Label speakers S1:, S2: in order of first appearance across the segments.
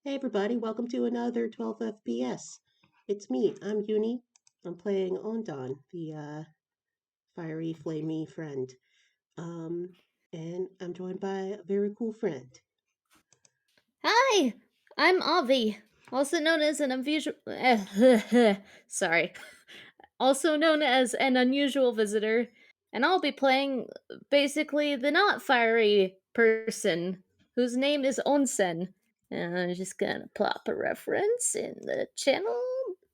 S1: Hey everybody, welcome to another 12 FPS. It's me, I'm Uni. I'm playing Ondan, the fiery, flamey friend. Um, and I'm joined by a very cool friend.
S2: Hi, I'm Auvie, also known as an unusual. Sorry, also known as an unusual visitor, and I'll be playing basically the not fiery person whose name is Onsen. And I'm just gonna plop a reference in the channel.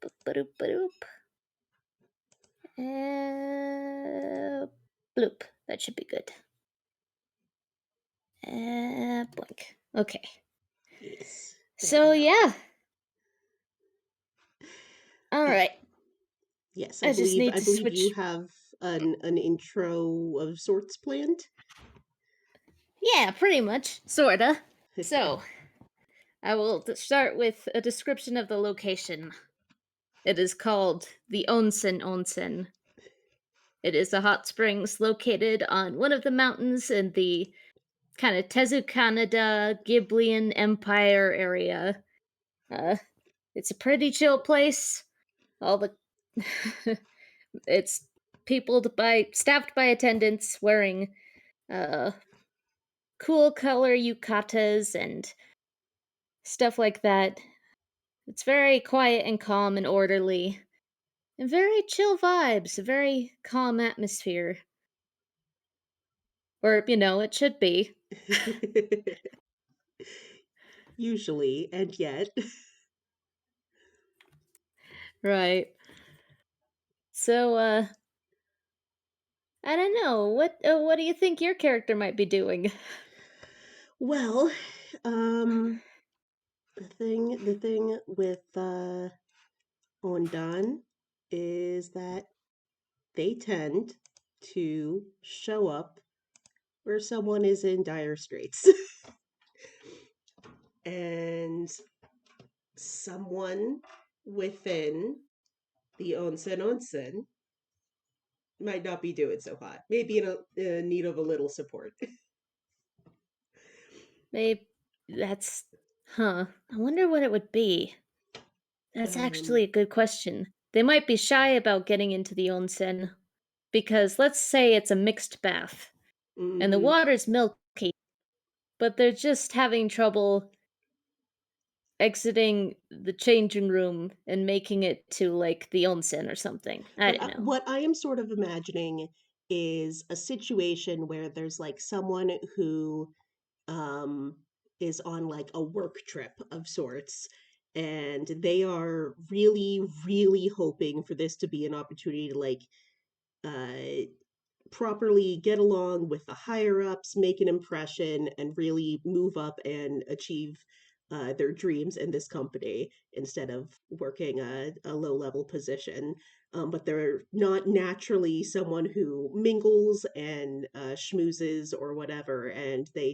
S2: Boop, ba-doop, ba-doop. Bloop. That should be good. Blink. Okay.
S1: Yes, there we
S2: So
S1: go.
S2: yeah. All
S1: Uh,
S2: right.
S1: yes,
S2: I just need
S1: I
S2: to
S1: believe you
S2: switch.
S1: have an intro of sorts planned.
S2: Yeah, pretty much, sorta. So, I will start with a description of the location. It is called the Onsen. It is a hot springs located on one of the mountains in the kind of Tezu Canada Ghiblian Empire area. Uh, it's a pretty chill place. All the it's staffed by attendants wearing uh cool color yukatas and stuff like that. It's very quiet and calm and orderly, and very chill vibes, a very calm atmosphere. Or, it should be.
S1: Usually, and yet.
S2: Right. So, I don't know. What do you think your character might be doing?
S1: Well, um, the thing with Ondan is that they tend to show up where someone is in dire straits. And someone within the Onsen might not be doing so hot. Maybe in need of a little support.
S2: Maybe that's huh. I wonder what it would be. That's
S1: Um,
S2: actually a good question. They might be shy about getting into the onsen because let's say it's a mixed bath and the
S1: mhm.
S2: water's milky, but they're just having trouble exiting the changing room and making it to like the onsen or something. I don't know.
S1: What I am sort of imagining is a situation where there's like someone who um, is on like a work trip of sorts. And they are really, really hoping for this to be an opportunity to like uh, properly get along with the higher ups, make an impression, and really move up and achieve their dreams in this company instead of working a low level position. But they're not naturally someone who mingles and schmoozes or whatever, and they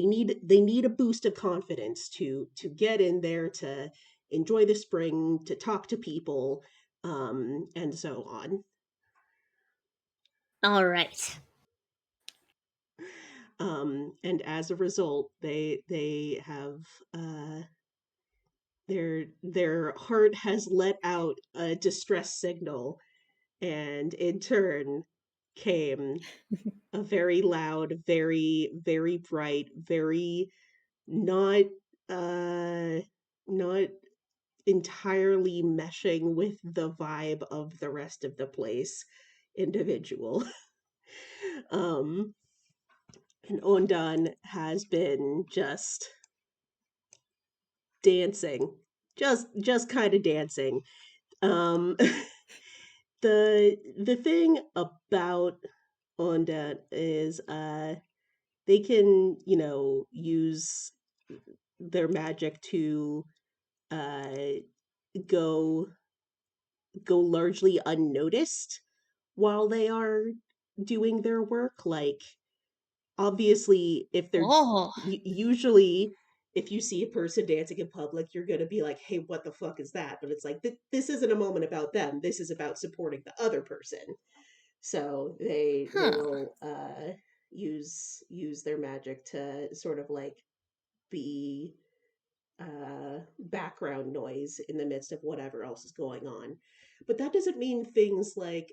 S1: need a boost of confidence to get in there, to enjoy the spring, to talk to people, and so on.
S2: All right.
S1: And as a result, they have uh, their heart has let out a distress signal, and in turn came a very loud, very bright, very not uh not entirely meshing with the vibe of the rest of the place individual. um and Ondan has been just dancing, just kind of dancing. Um, the thing about Ondan is they can, use their magic to uh go go largely unnoticed while they are doing their work. Like, obviously, if they're
S2: Oh,
S1: usually, if you see a person dancing in public, you're going to be like, hey, what the fuck is that? But it's like, this isn't a moment about them, this is about supporting the other person. So they
S2: huh.
S1: will use their magic to sort of like be background noise in the midst of whatever else is going on. But that doesn't mean things like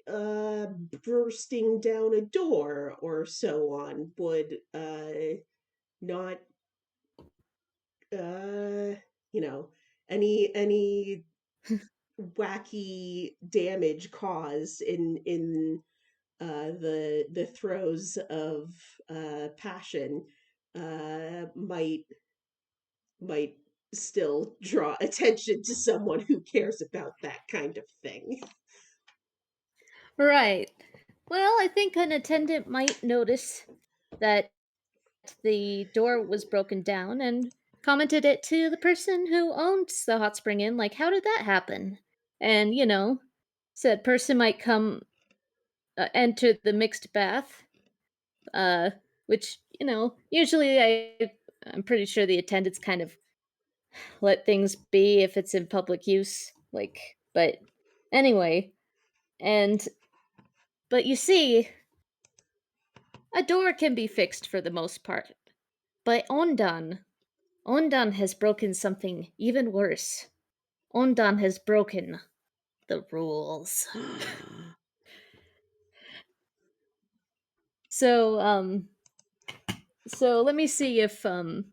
S1: bursting down a door or so on would not uh you know any wacky damage caused in the throes of passion might still draw attention to someone who cares about that kind of thing.
S2: Right. Well, I think an attendant might notice that the door was broken down and commented it to the person who owns the hot spring inn, like, how did that happen? And, said person might come enter the mixed bath, uh, which, usually I'm pretty sure the attendants kind of let things be if it's in public use. Like, but anyway, and, but you see, a door can be fixed for the most part. But Ondan has broken something even worse. Ondan has broken the rules. So, so let me see if so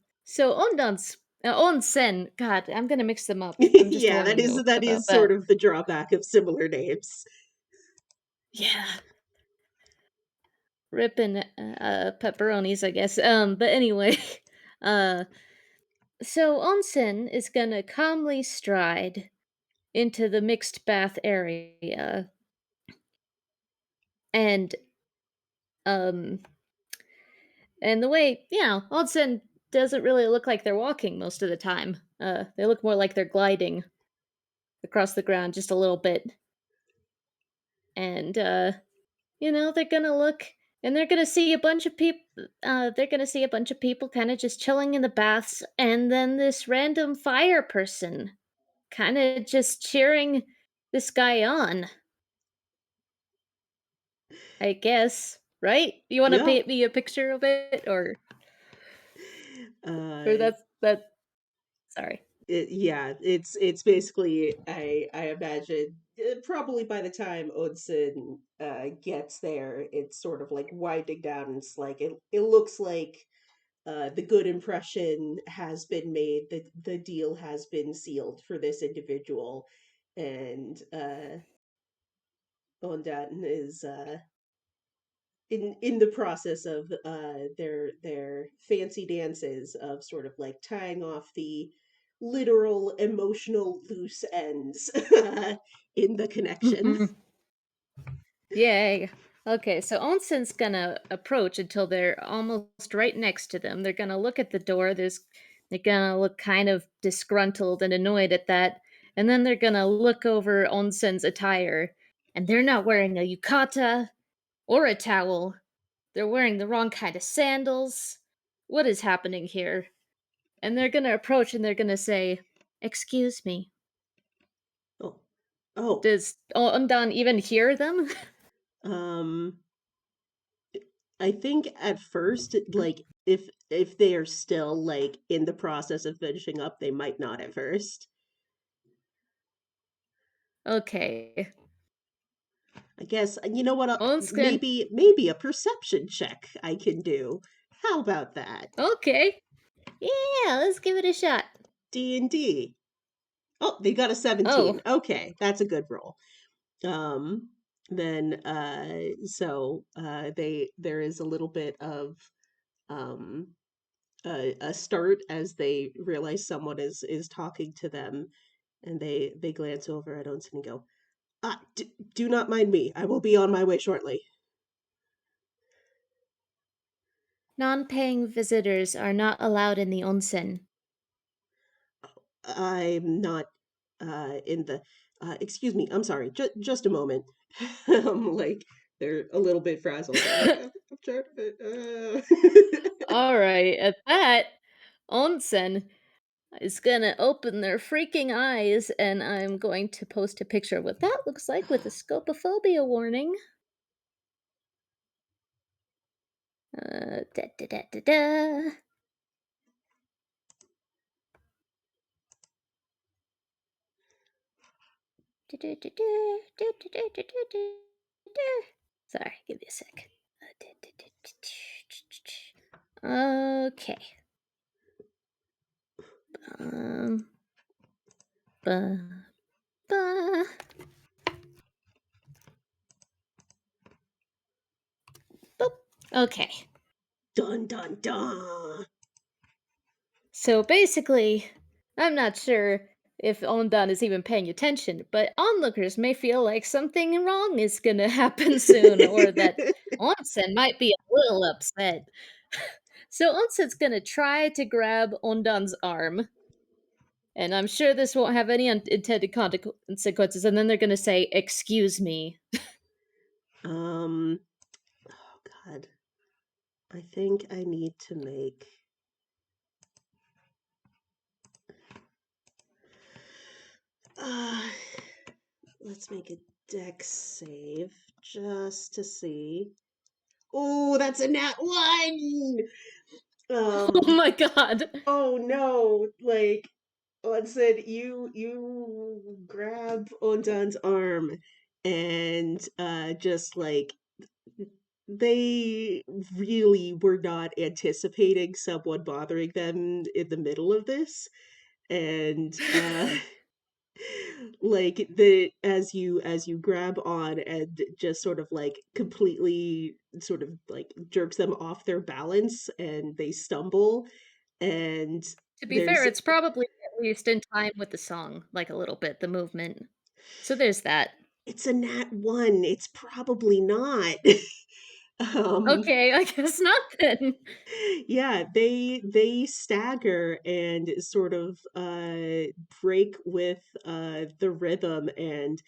S2: Onsen. God, I'm gonna mix them up. I'm just
S1: Yeah,
S2: warning you
S1: that
S2: about
S1: is sort
S2: that.
S1: of the drawback of similar names.
S2: Yeah, ripping pepperonis, I guess. But anyway, uh, so Onsen is gonna calmly stride into the mixed bath area, and um and the way, Onsen doesn't really look like they're walking most of the time. They look more like they're gliding across the ground just a little bit. And they're gonna look and they're gonna see a bunch of people kind of just chilling in the baths, and then this random fire person kind of just cheering this guy on, I guess. Right? You want to
S1: Yeah.
S2: paint me a picture of it, or
S1: Uh
S2: that sorry.
S1: yeah, it's basically I imagine probably by the time Odin gets there, it's sort of like winding down. And it's like it looks like the good impression has been made, the deal has been sealed for this individual, and Ondan is in the process of their fancy dances of sort of like tying off the literal emotional loose ends in the connection.
S2: Mhm. Yay. Okay, so Onsen's gonna approach until they're almost right next to them. They're gonna look at the door. They're gonna look kind of disgruntled and annoyed at that. And then they're gonna look over Onsen's attire. And they're not wearing a yukata or a towel. They're wearing the wrong kind of sandals. What is happening here? And they're gonna approach and they're gonna say, "Excuse me."
S1: Oh, oh,
S2: Does Ondan even hear them?
S1: um, I think at first, like if they are still like in the process of finishing up, they might not at first.
S2: Okay.
S1: I guess you know what?
S2: Onskin.
S1: Maybe a perception check I can do. How about that?
S2: Okay. Yeah, let's give it a shot.
S1: D&D. Oh, they got a
S2: Oh.
S1: 17. Okay, that's a good roll. Um, then so they there is a little bit of um a start as they realize someone is talking to them, and they glance over at Onsen and go, do not mind me. I will be on my way shortly.
S2: Non-paying visitors are not allowed in the onsen.
S1: I'm not in the excuse me, I'm sorry, just a moment. Like they're a little bit frazzled. They're like, I'm trying to
S2: Alright, at that, onsen is gonna open their freaking eyes, and I'm going to post a picture of what that looks like with a scopophobia warning. Da da da da da. Sorry, give me a sec. Okay. Um, ba, ba. Boop. Okay.
S1: Dun dun dun.
S2: So basically, I'm not sure if Ondan is even paying attention, but onlookers may feel like something wrong is gonna happen soon, or that Onsen might be a little upset. So Onsen's gonna try to grab Ondan's arm, and I'm sure this won't have any unintended consequences, and then they're gonna say, "Excuse me."
S1: um, oh God. I think I need to make. Uh, let's make a deck save just to see. Oh, that's a nat one.
S2: Oh
S1: Um.
S2: my god.
S1: Oh no! Like, Onsen, you grab Ondan's arm, and just like they really were not anticipating someone bothering them in the middle of this, and like the as you grab on and just sort of like completely sort of like jerks them off their balance and they stumble and
S2: To be fair,
S1: there's
S2: it's probably at least in time with the song, like a little bit, the movement. So there's that.
S1: it's a nat one, it's probably not. um
S2: Okay, I guess not then.
S1: yeah, they stagger and sort of break with the rhythm, and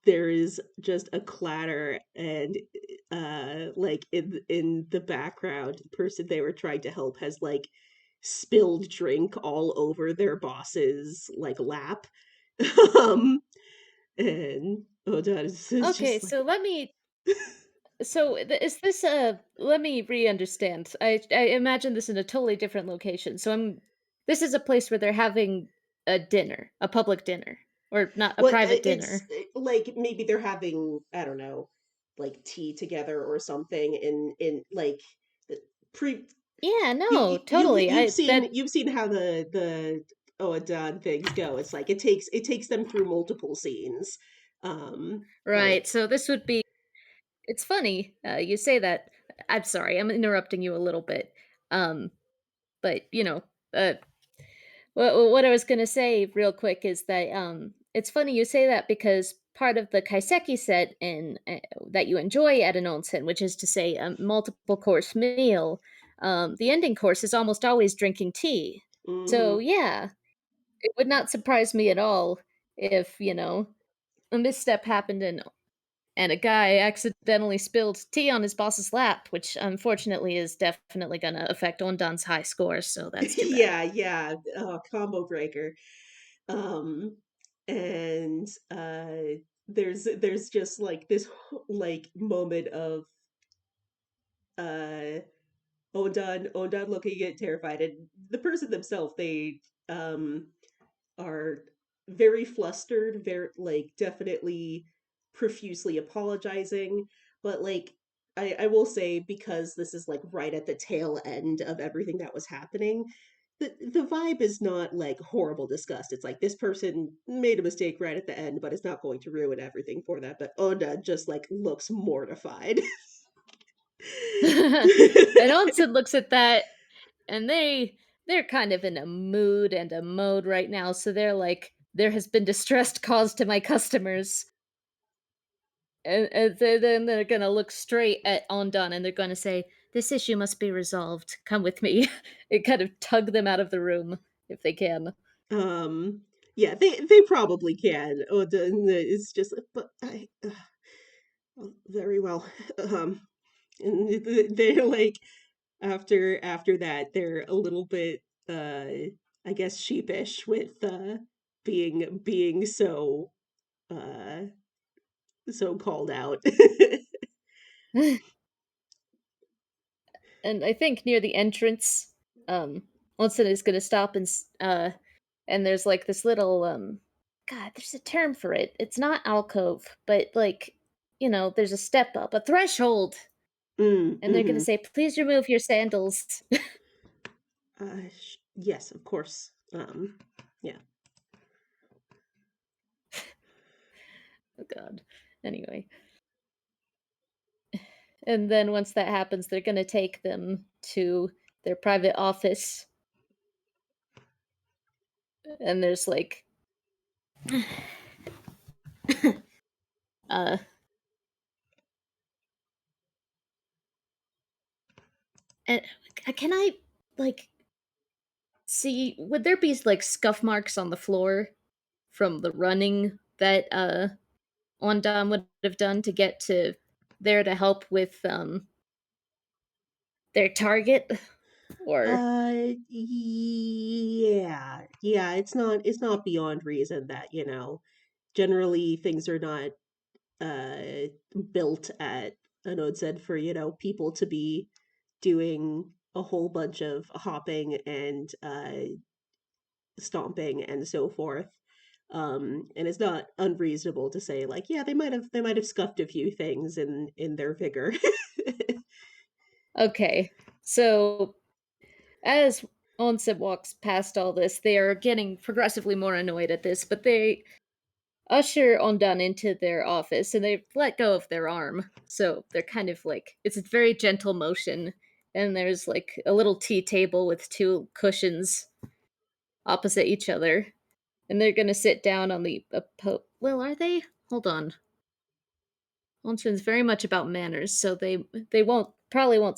S1: there is just a clatter, and like in the background the person they were trying to help has like spilled drink all over their boss's like lap. um and Oda is
S2: Okay,
S1: just like.
S2: so let me so is this let me re-understand. I imagine this in a totally different location. So I'm this is a place where they're having a dinner, a public dinner, or not a
S1: Well,
S2: private
S1: it's
S2: dinner.
S1: like maybe they're having, I don't know, like tea together or something in like the pre.
S2: Yeah,
S1: you
S2: no,
S1: you- you've
S2: totally.
S1: you've
S2: I
S1: seen
S2: that
S1: you've seen how the Oadon things go. It's like it takes them through multiple scenes. But
S2: right. So this would be it's funny, you say that. I'm sorry, I'm interrupting you a little bit. Um, but uh what I was gonna say real quick is that it's funny you say that because part of the kaiseki set in that you enjoy at an onsen, which is to say a multiple course meal, the ending course is almost always drinking tea. So
S1: mhm.
S2: yeah, it would not surprise me at all if a misstep happened and a guy accidentally spilled tea on his boss's lap, which unfortunately is definitely gonna affect Ondan's high score. So that's too bad.
S1: Yeah, yeah, combo breaker. Um, and there's just like this like moment of uh Ondan looking at terrified, and the person themselves they um are very flustered, very like definitely profusely apologizing, but like I will say because this is like right at the tail end of everything that was happening, the vibe is not like horrible disgust. It's like this person made a mistake right at the end, but it's not going to ruin everything for that. But Oda just like looks mortified.
S2: And Onsen looks at that, and they're kind of in a mood and a mode right now, so they're like, "There has been distress caused to my customers," and then they're gonna look straight at Ondan, and they're gonna say, "This issue must be resolved. Come with me," and kind of tug them out of the room if they can.
S1: um, yeah, they probably can. Oda is just, but I very well. Um, and they're like after that they're a little bit I guess sheepish with being uh so called out.
S2: And I think near the entrance, Onsen is gonna stop and there's like this little God, there's a term for it. It's not alcove, but like, there's a step up, a threshold, and they're gonna
S1: Mm-hmm.
S2: say, "Please remove your sandals."
S1: Yes, of course. Yeah.
S2: Oh God. Anyway, and then once that happens, they're gonna take them to their private office, and there's like, uh, and can I like see? Would there be like scuff marks on the floor from the running that Ondan would have done to get to there to help with their target? Or
S1: Yeah. Yeah, it's not beyond reason that, generally things are not uh built at an Onsen for, people to be doing a whole bunch of hopping and stomping and so forth. And it's not unreasonable to say like, yeah, they might have scuffed a few things in their vigor.
S2: okay, so as Onset walks past all this, they are getting progressively more annoyed at this, but they usher Ondan into their office and they let go of their arm. So they're kind of like, it's a very gentle motion. And there's like a little tea table with two cushions opposite each other. And they're gonna sit down on the well, are they? Hold on. Onsen's very much about manners, so they won't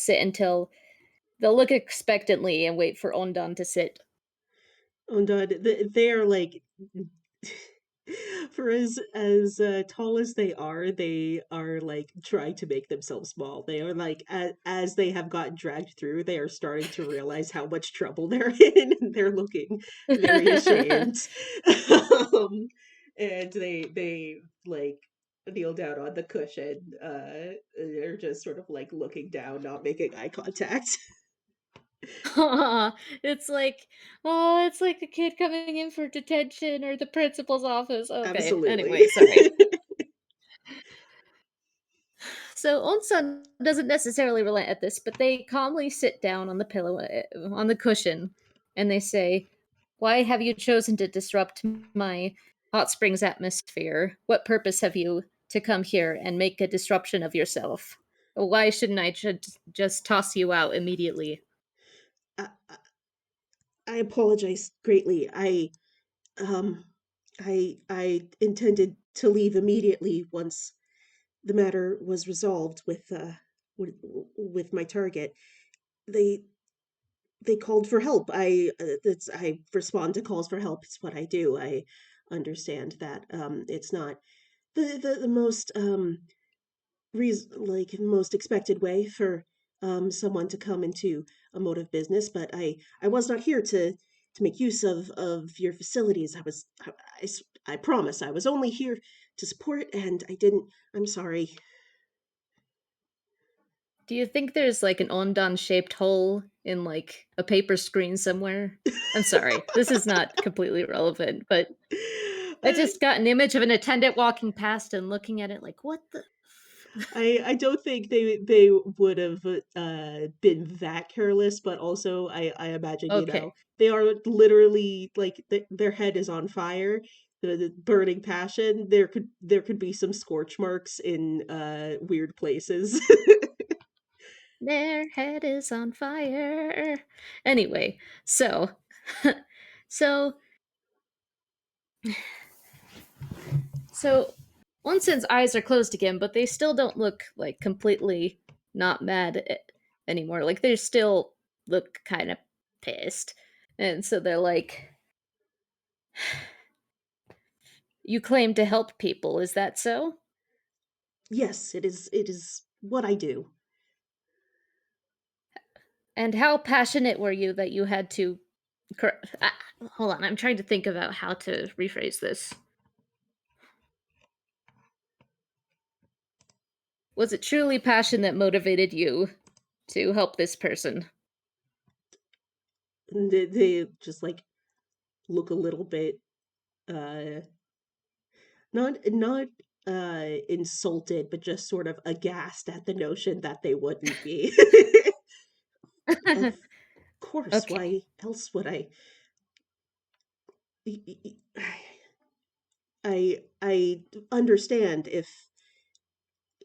S2: sit until they'll look expectantly and wait for Ondan to sit.
S1: Undone. They are like for as tall as they are like trying to make themselves small. They are like as they have gotten dragged through, they are starting to realize how much trouble they're in, and they're looking very ashamed. um, and they like kneel down on the cushion. They're just sort of like looking down, not making eye contact.
S2: It's like, oh, it's like a kid coming in for detention or the principal's office. Okay,
S1: Absolutely.
S2: anyway, sorry. So Onsan doesn't necessarily relent at this, but they calmly sit down on the pillow, on the cushion, and they say, "Why have you chosen to disrupt my hot springs atmosphere? What purpose have you to come here and make a disruption of yourself? Why shouldn't I just toss you out immediately?"
S1: I, I apologize greatly. Um I intended to leave immediately once the matter was resolved with, with my target. They they called for help. I respond to calls for help. It's what I do. I understand that it's not the most like most expected way for someone to come into a mode of business, but I was not here to make use of your facilities. I promise I was only here to support, and I didn't. I'm sorry.
S2: Do you think there's like an Ondan shaped hole in like a paper screen somewhere? I'm sorry, this is not completely relevant, but I
S1: I,
S2: just got an image of an attendant walking past and looking at it like, what the?
S1: I don't think they would have been that careless, but also I imagine,
S2: Okay.
S1: they are literally like their head is on fire, the burning passion. There could be some scorch marks in weird places.
S2: Their head is on fire. Anyway, so so so Onsen's eyes are closed again, but they still don't look like completely not mad anymore. Like they still look kind of pissed. And so they're like, "You claim to help people, is that so?
S1: Yes, it is what I do.
S2: And how passionate were you that you had to hold on, I'm trying to think about how to rephrase this. Was it truly passion that motivated you to help this person?"
S1: And they just like look a little bit not insulted, but just sort of aghast at the notion that they wouldn't be. Of course,
S2: Okay.
S1: why else would I? I understand if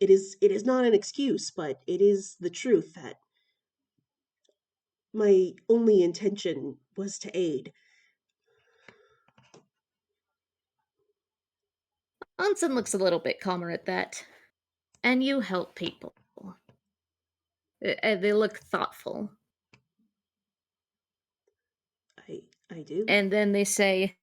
S1: it is not an excuse, but it is the truth that my only intention was to aid.
S2: Onsen looks a little bit calmer at that. And you help people. They look thoughtful.
S1: I do.
S2: And then they say,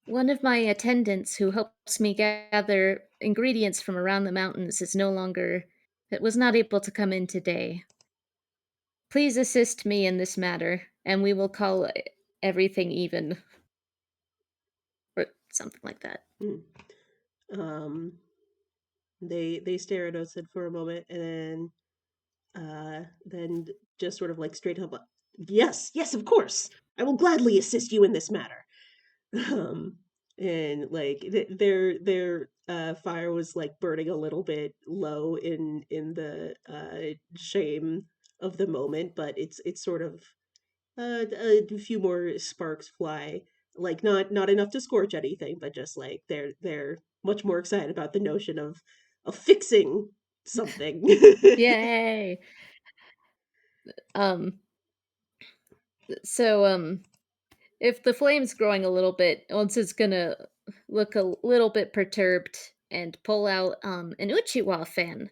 S2: one of my attendants who helps me gather ingredients from around the mountains is no longer, it was not able to come in today. Please assist me in this matter, and we will call everything even, or something like that.
S1: Hmm. Um, they stare at us for a moment, and then just sort of like straight up, yes, yes, of course, I will gladly assist you in this matter. Um, and like their fire was like burning a little bit low in the shame of the moment, but it's sort of a few more sparks fly, like not enough to scorch anything, but just like they're much more excited about the notion of fixing something.
S2: Yay! Um, so, if the flame's growing a little bit, Once gonna look a little bit perturbed and pull out an Uchiwa fan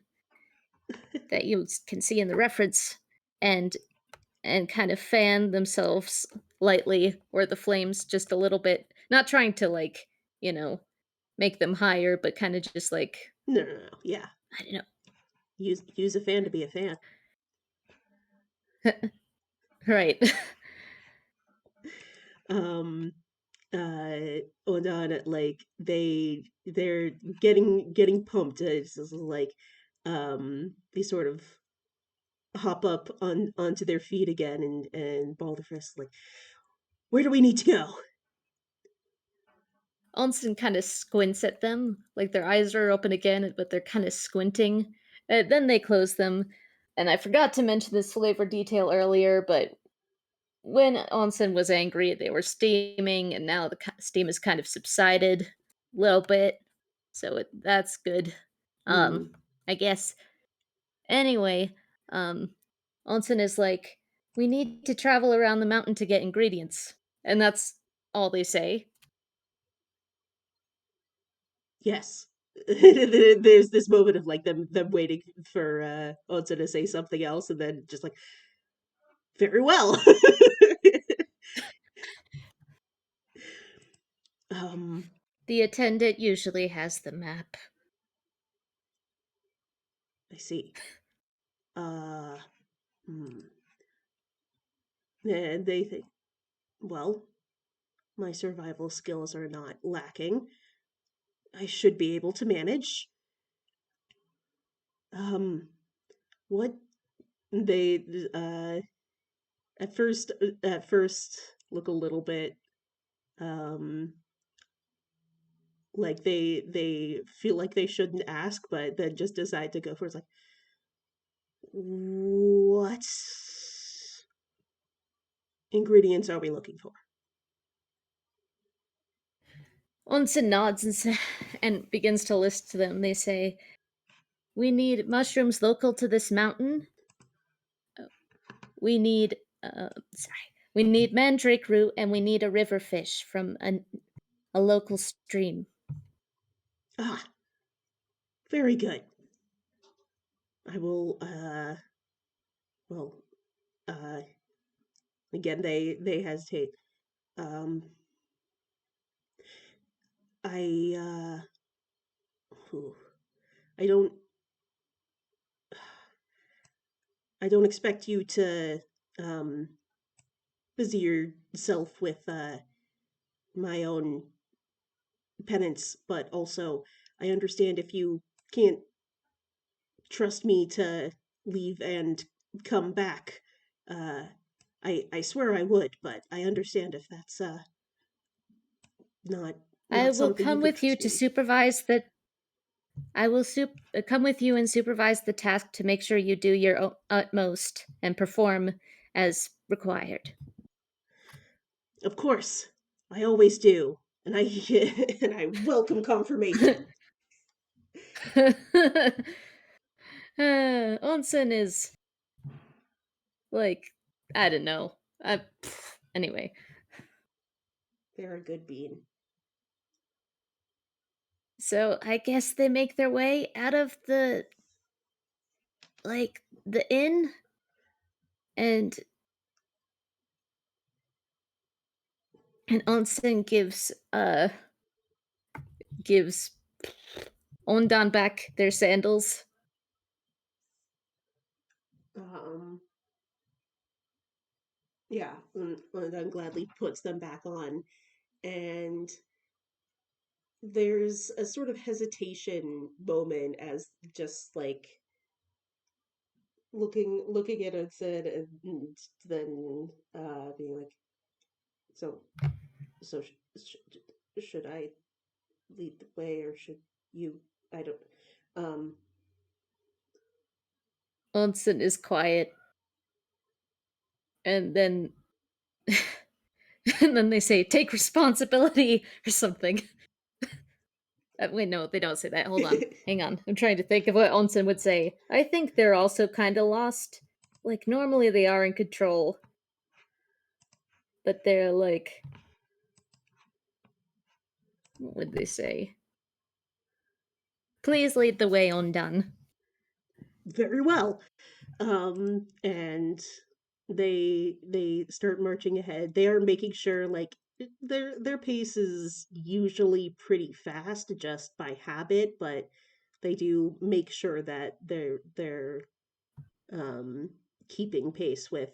S2: that you can see in the reference, and kind of fan themselves lightly, or the flames just a little bit, not trying to like, you know, make them higher, but kind of just like,
S1: No, no, no. Yeah,
S2: I don't
S1: use a fan to be a fan.
S2: know. Right.
S1: Um, Ondan, like they're getting pumped. It's just like they sort of hop up onto their feet again and ball their fists like, where do we need to go?
S2: Onsen kind of squints at them, like their eyes are open again, but they're kind of squinting. Then they close them. And I forgot to mention this flavor detail earlier, but when Onsen was angry, they were steaming, and now the steam has kind of subsided a little bit. So that's good. Um,
S1: Hmm.
S2: I guess. Anyway, Onsen is like, we need to travel around the mountain to get ingredients. And that's all they say.
S1: Yes. There's this moment of like them waiting for Onsen to say something else, and then just like, very well. um,
S2: The attendant usually has the map.
S1: I see. Uh, hmm. And they think, well, my survival skills are not lacking. I should be able to manage. Um, what they at first look a little bit um like they feel like they shouldn't ask, but then just decide to go for it. It's like, what ingredients are we looking for?
S2: Onsen nods and, and begins to list them. They say, we need mushrooms local to this mountain. We need, sorry, we need mandrake root, and we need a river fish from a local stream.
S1: Ah, very good. I will well uh again they hesitate. um I whew, I don't I don't expect you to um busy yourself with my own penance, but also I understand if you can't trust me to leave and come back. Uh, I swear I would, but I understand if that's not.
S2: I
S1: Not
S2: will
S1: something you
S2: come
S1: could
S2: with you
S1: trust
S2: to
S1: me.
S2: supervise the come with you and supervise the task to make sure you do your utmost and perform as required.
S1: Of course, I always do, and I and I welcome confirmation.
S2: Onsen is like I don't know. Anyway,
S1: They're a good bean.
S2: so I guess they make their way out of the inn and Onsen gives Ondan back their sandals.
S1: Um, yeah, and then gladly puts them back on, and there's a sort of hesitation moment as just like looking at it said and then being like, so so should I lead the way or should you? I don't. Um,
S2: Onsen is quiet, and then and then they say, "Take responsibility" or something. Wait, no, they don't say that. Hold on, hang on. I'm trying to think of what Onsen would say. I think they're also kind of lost. Like normally they are in control, but they're like, what would they say? Please lead the way, Ondan.
S1: very well. And they start marching ahead. They are making sure like their pace is usually pretty fast just by habit, but they do make sure that they're um keeping pace with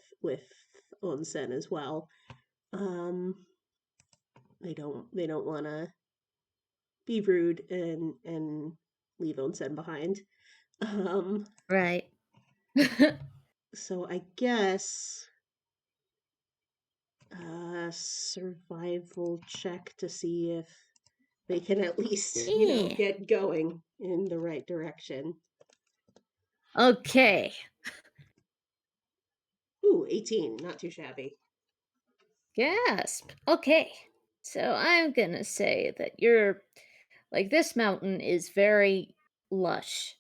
S1: Onsen as well. Um they don't want to be rude and leave Onsen behind. Um
S2: Right.
S1: so I guess survival check to see if they can at least,
S2: Yeah.
S1: get going in the right direction.
S2: Okay.
S1: Ooh, 18, not too shabby.
S2: Gasp. Okay. So I'm gonna say that you're like this mountain is very lush.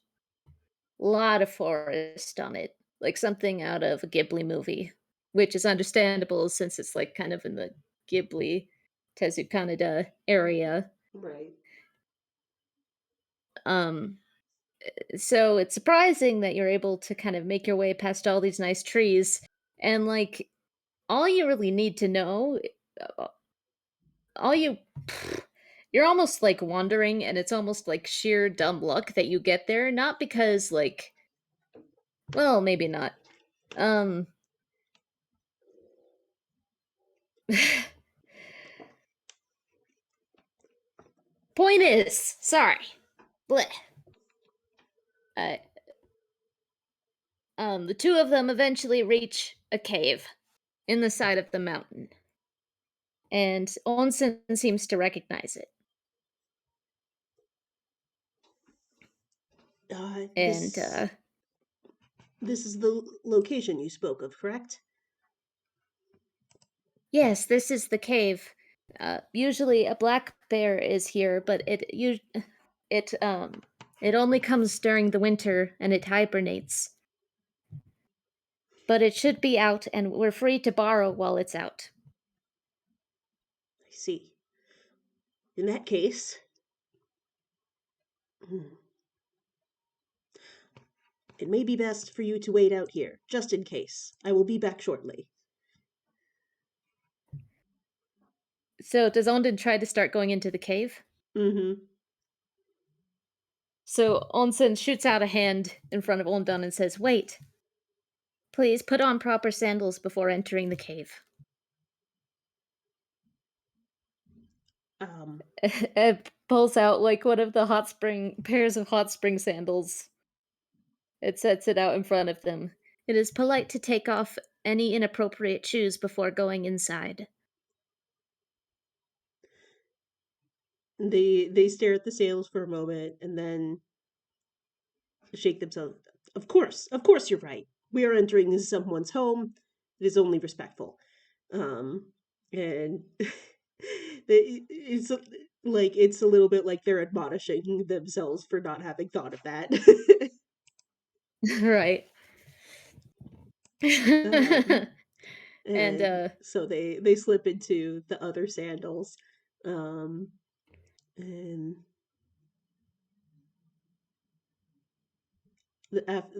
S2: Lot of forest on it, like something out of a Ghibli movie, which is understandable since it's like kind of in the Ghibli Tezu Kaneda area.
S1: Right.
S2: Um, so it's surprising that you're able to kind of make your way past all these nice trees, and like all you really need to know, uh, all you you're almost like wandering, and it's almost like sheer dumb luck that you get there, not because like, well, maybe not. Um, point is, sorry. Bleh. Uh, the two of them eventually reach a cave in the side of the mountain, and Onsen seems to recognize it.
S1: Uh,
S2: And
S1: this this is the location you spoke of, correct?
S2: yes, this is the cave. Usually, a black bear is here, but it it only comes during the winter and it hibernates. But it should be out, and we're free to borrow while it's out.
S1: I see. In that case, hmm, it may be best for you to wait out here, just in case. I will be back shortly.
S2: So, does Ondin try to start going into the cave?
S1: Mm-hmm.
S2: So Onsen shoots out a hand in front of Ondan and says, "Wait, please put on proper sandals before entering the cave."
S1: Um,
S2: It pulls out like one of the hot spring pairs of hot spring sandals. It sets it out in front of them. It is polite to take off any inappropriate shoes before going inside.
S1: They stare at the sails for a moment and then shake themselves. Of course, you're right. We are entering someone's home. It is only respectful. And it's like it's a little bit like they're admonishing themselves for not having thought of that.
S2: Right.
S1: um,
S2: And,
S1: and so they slip into the other sandals, um, and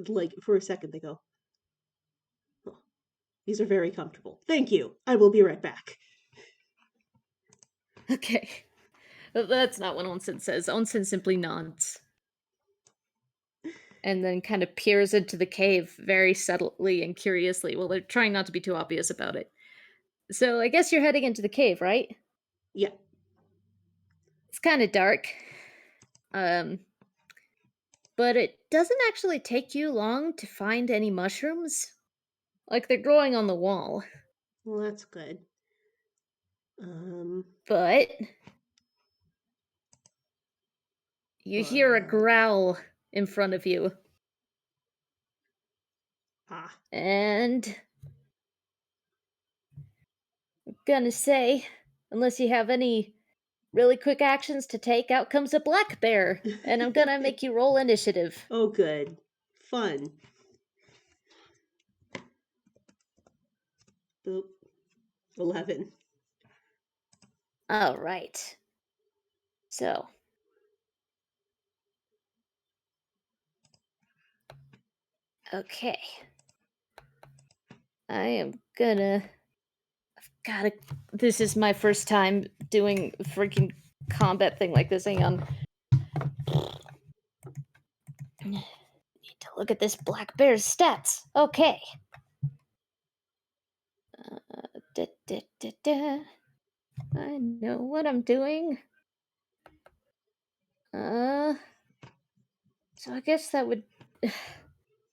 S1: like for a second they go, oh, "These are very comfortable. Thank you. I will be right back."
S2: okay. That's not what Onsen says. Onsen simply nods and then kind of peers into the cave very subtly and curiously. Well, they're trying not to be too obvious about it. So I guess you're heading into the cave, right?
S1: Yeah.
S2: It's kind of dark. Um, but it doesn't actually take you long to find any mushrooms. Like they're growing on the wall.
S1: Well, that's good. Um,
S2: But you hear a
S1: but
S2: growl in front of you.
S1: ah,
S2: And I'm gonna say, unless you have any really quick actions to take, out comes a black bear. And I'm gonna make you roll initiative.
S1: oh, good, fun. Boop. 11.
S2: Alright. So, okay. I am gonna. I've gotta. This is my first time doing a freaking combat thing like this. Hang on. Need to look at this black bear's stats. Okay. Da, da, da, da. I know what I'm doing. Uh, so I guess that would.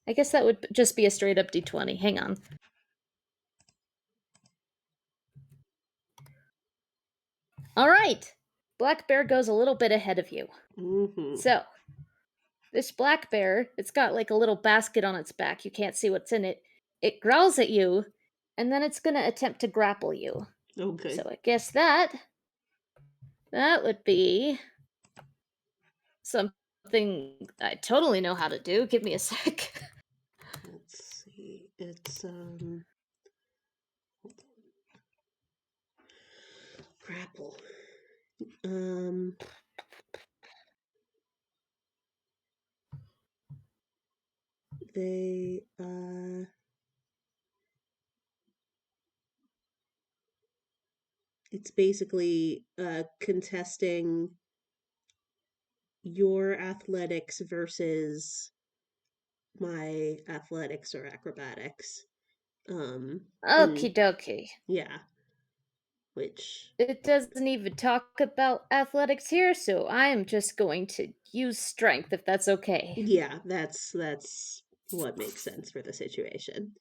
S2: I guess that would just be a straight up d20. Hang on. All right. Black bear goes a little bit ahead of you.
S1: Mm-hmm.
S2: So, this black bear, it's got like a little basket on its back. You can't see what's in it. It growls at you, and then it's going to attempt to grapple you.
S1: Oh,
S2: So
S1: good.
S2: I guess that would be something I totally know how to do. Give me a sec.
S1: Let's see. It's hold on. Grapple. Um, they it's basically contesting your athletics versus my athletics or acrobatics.
S2: Okie
S1: And
S2: dokie.
S1: yeah, which
S2: It doesn't even talk about athletics here, so I am just going to use strength if that's okay.
S1: yeah, that's what makes sense for the situation.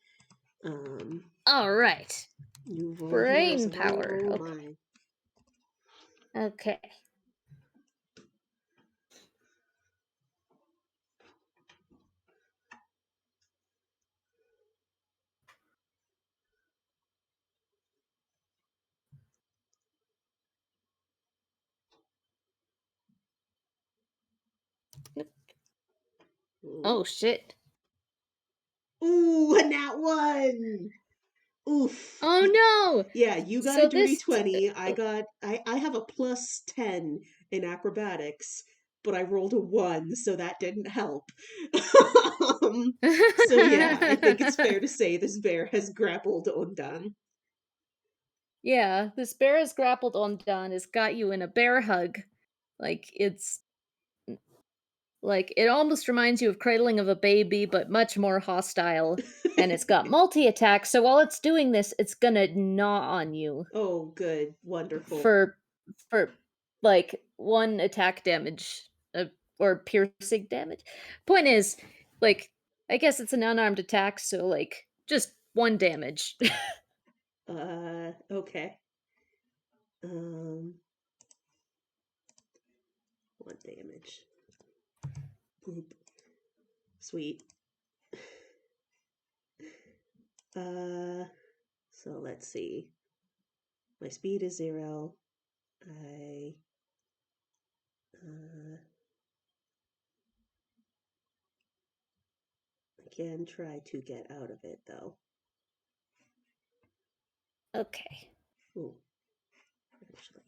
S1: Um,
S2: All right.
S1: you roll yours,
S2: Brain
S1: I will
S2: power.
S1: roll
S2: Okay.
S1: mine.
S2: Okay.
S1: Ooh,
S2: Oh shit.
S1: ooh, a nat one. Oof.
S2: Oh no.
S1: Yeah, you got a
S2: So
S1: dirty
S2: this
S1: 20. I have a plus 10 in acrobatics, but I rolled a 1, so that didn't help. um, so yeah, I think it's fair to say this bear has grappled Ondan.
S2: Yeah, this bear is grappled on Don, has got you in a bear hug. Like it's like it almost reminds you of cradling of a baby, but much more hostile. And it's got multi attack, so while it's doing this, it's gonna gnaw on you
S1: Oh, good. Wonderful.
S2: for for like one attack damage or piercing damage. Point is, like, I guess it's an unarmed attack, so like just one damage.
S1: Okay. Um 1 damage. Boop. Sweet. So let's see. My speed is 0. I can try to get out of it though.
S2: Okay.
S1: Ooh, actually.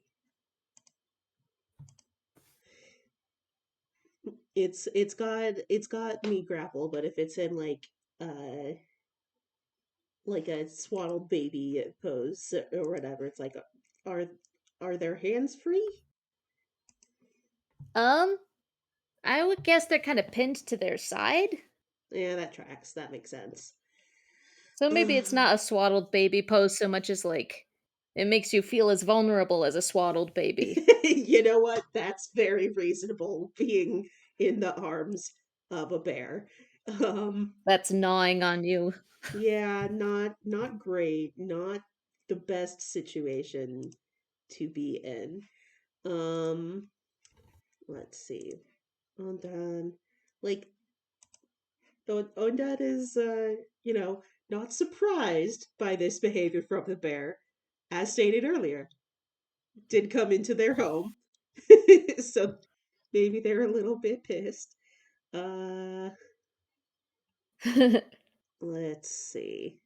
S1: It's got me grapple, but if it's in like a swaddled baby pose or whatever, it's like are are their hands free?
S2: Um, I would guess they're kind of pinned to their side.
S1: Yeah, that tracks. That makes sense.
S2: So maybe it's not a swaddled baby pose so much as like it makes you feel as vulnerable as a swaddled baby
S1: You know what? That's very reasonable, being in the arms of a bear. Um,
S2: that's gnawing on you.
S1: yeah, not great, not the best situation to be in. Um, let's see. Ondan, like Ondan is not surprised by this behavior from the bear, as stated earlier. Did come into their home. So maybe they're a little bit pissed. Uh, let's see.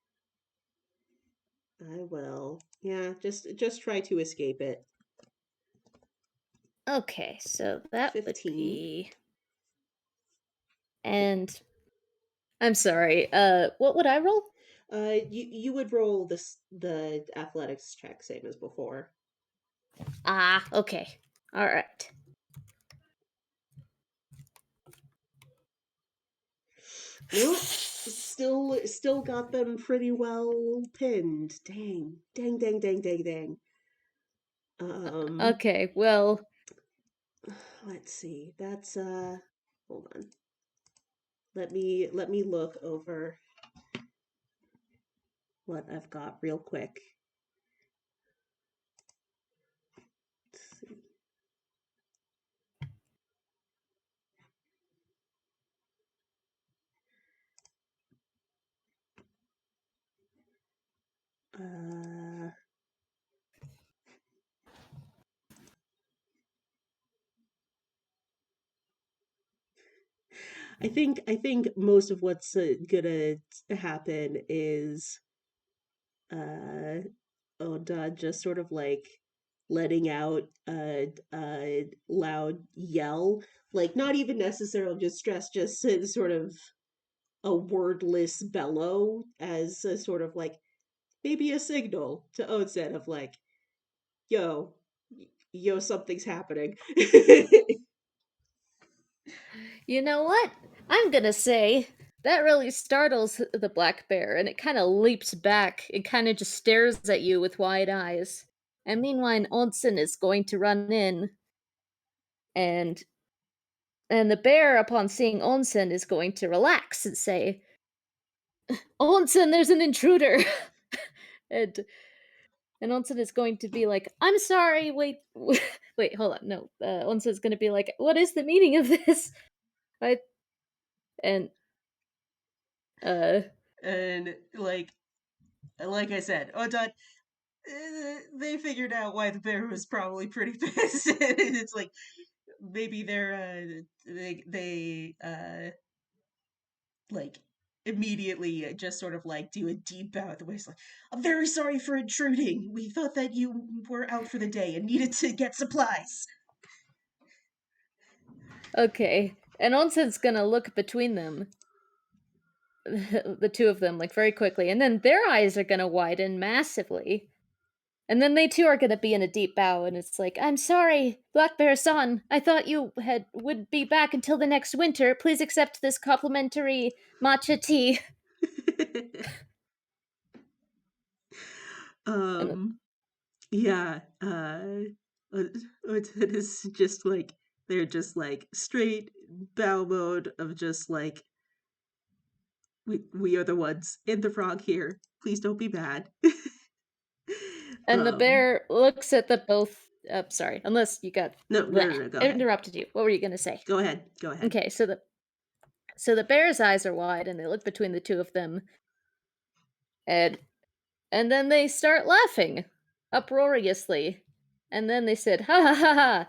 S1: I will. Yeah, just try to escape it.
S2: Okay, so that would
S1: 15.
S2: be. And I'm sorry, what would I roll?
S1: You would roll the athletics check same as before.
S2: Ah, okay. All right.
S1: Nope. Still got them pretty well pinned. Dang. Dang, dang, dang, dang, dang. Um,
S2: Okay, well,
S1: let's see. That's hold on. Let me look over what I've got real quick. Let's see. Uh, I think most of what's gonna happen is uh Oda just sort of like letting out a loud yell, like not even necessarily just stress, just sort of a wordless bellow as a sort of like maybe a signal to Onsen of like, yo, yo, something's happening.
S2: you know what? I'm gonna say that really startles the black bear, and it kind of leaps back. It kind of just stares at you with wide eyes. And meanwhile, Onsen is going to run in, and the bear, upon seeing Onsen, is going to relax and say, "Onsen, there's an intruder." and Onsen is going to be like, "I'm sorry. Wait, wait, hold on. No, Onsen is going to be like, what is the meaning of this?" I and uh
S1: And like I said, Odot, they figured out why the bear was probably pretty pissed. And it's like maybe they like immediately just sort of like do a deep bow at the waist, like, I'm very sorry for intruding. We thought that you were out for the day and needed to get supplies.
S2: okay. And Onsen's gonna look between them, the two of them, like very quickly, and then their eyes are gonna widen massively. And then they too are gonna be in a deep bow, and it's like, "I'm sorry, Black Bear Son. I thought you had would be back until the next winter. Please accept this complimentary matcha tea." And
S1: um yeah, it is just like they're just like straight bow mode of just like we are the ones in the frog here. Please don't be mad.
S2: the
S1: um
S2: bear looks at the both sorry, unless you got
S1: No, no,
S2: bleh,
S1: no, no. Go ahead.
S2: interrupted you. What were you gonna say?
S1: Go ahead. Go ahead.
S2: Okay, so the bear's eyes are wide, and they look between the two of them, and and then they start laughing uproariously, and then they said, "Ha ha ha ha!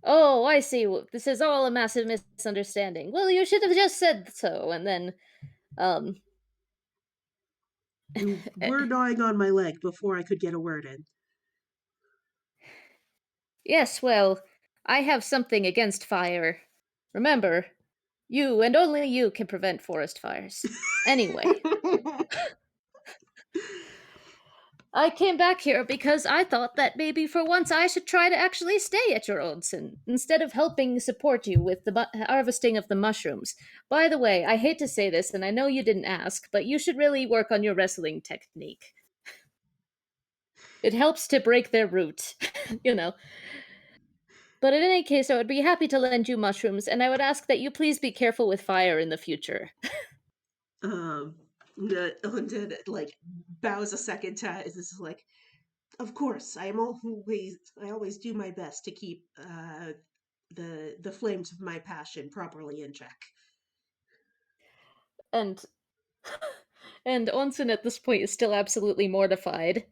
S2: Oh, I see. This is all a massive misunderstanding. Well, you should have just said so." And then, um,
S1: You were gnawing on my leg before I could get a word in.
S2: yes, well, I have something against fire. Remember, you and only you can prevent forest fires. Anyway, I came back here because I thought that maybe for once I should try to actually stay at your onsen instead of helping support you with the harvesting of the mushrooms. By the way, I hate to say this, and I know you didn't ask, but you should really work on your wrestling technique. It helps to break their root, you know. But in any case, I would be happy to lend you mushrooms, and I would ask that you please be careful with fire in the future.
S1: um, Ondan like bows a second time. This is like, of course, I always do my best to keep the flames of my passion properly in check.
S2: And and Onsen at this point is still absolutely mortified.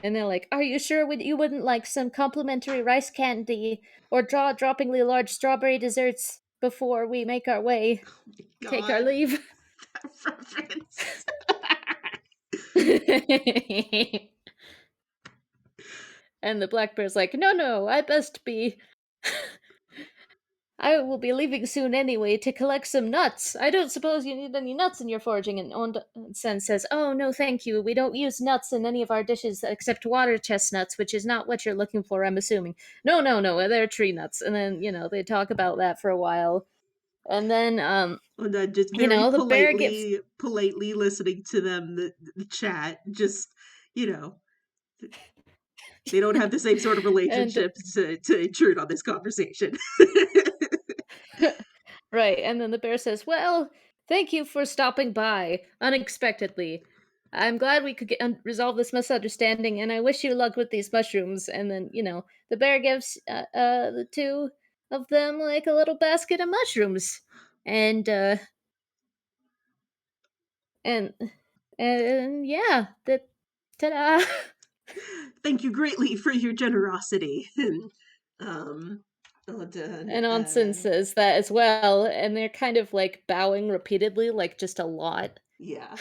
S2: And they're like, "Are you sure you wouldn't like some complimentary rice candy or jaw-droppingly large strawberry desserts before we make our way, take our
S1: God,
S2: leave?"
S1: that reference.
S2: And the black bear's like, "No, no, I best be. I will be leaving soon anyway to collect some nuts. I don't suppose you need any nuts in your foraging." And Onsen says, "Oh, no, thank you. We don't use nuts in any of our dishes except water chestnuts, which is not what you're looking for, I'm assuming." "No, no, no, they're tree nuts." And then, they talk about that for a while. And then,
S1: Ondan just very
S2: the bear gives.
S1: politely listening to them the chat. Just you know, they don't have the same sort of
S2: And
S1: relationship to intrude on this conversation.
S2: right, and then the bear says, "Well, thank you for stopping by unexpectedly. I'm glad we could resolve this misunderstanding, and I wish you luck with these mushrooms." And then, the bear gives the two of them like a little basket of mushrooms, and and yeah, ta-da.
S1: Thank you greatly for your generosity. And um, Ondan,
S2: And Onsen says that as well, and they're kind of like bowing repeatedly, like just a lot.
S1: yeah.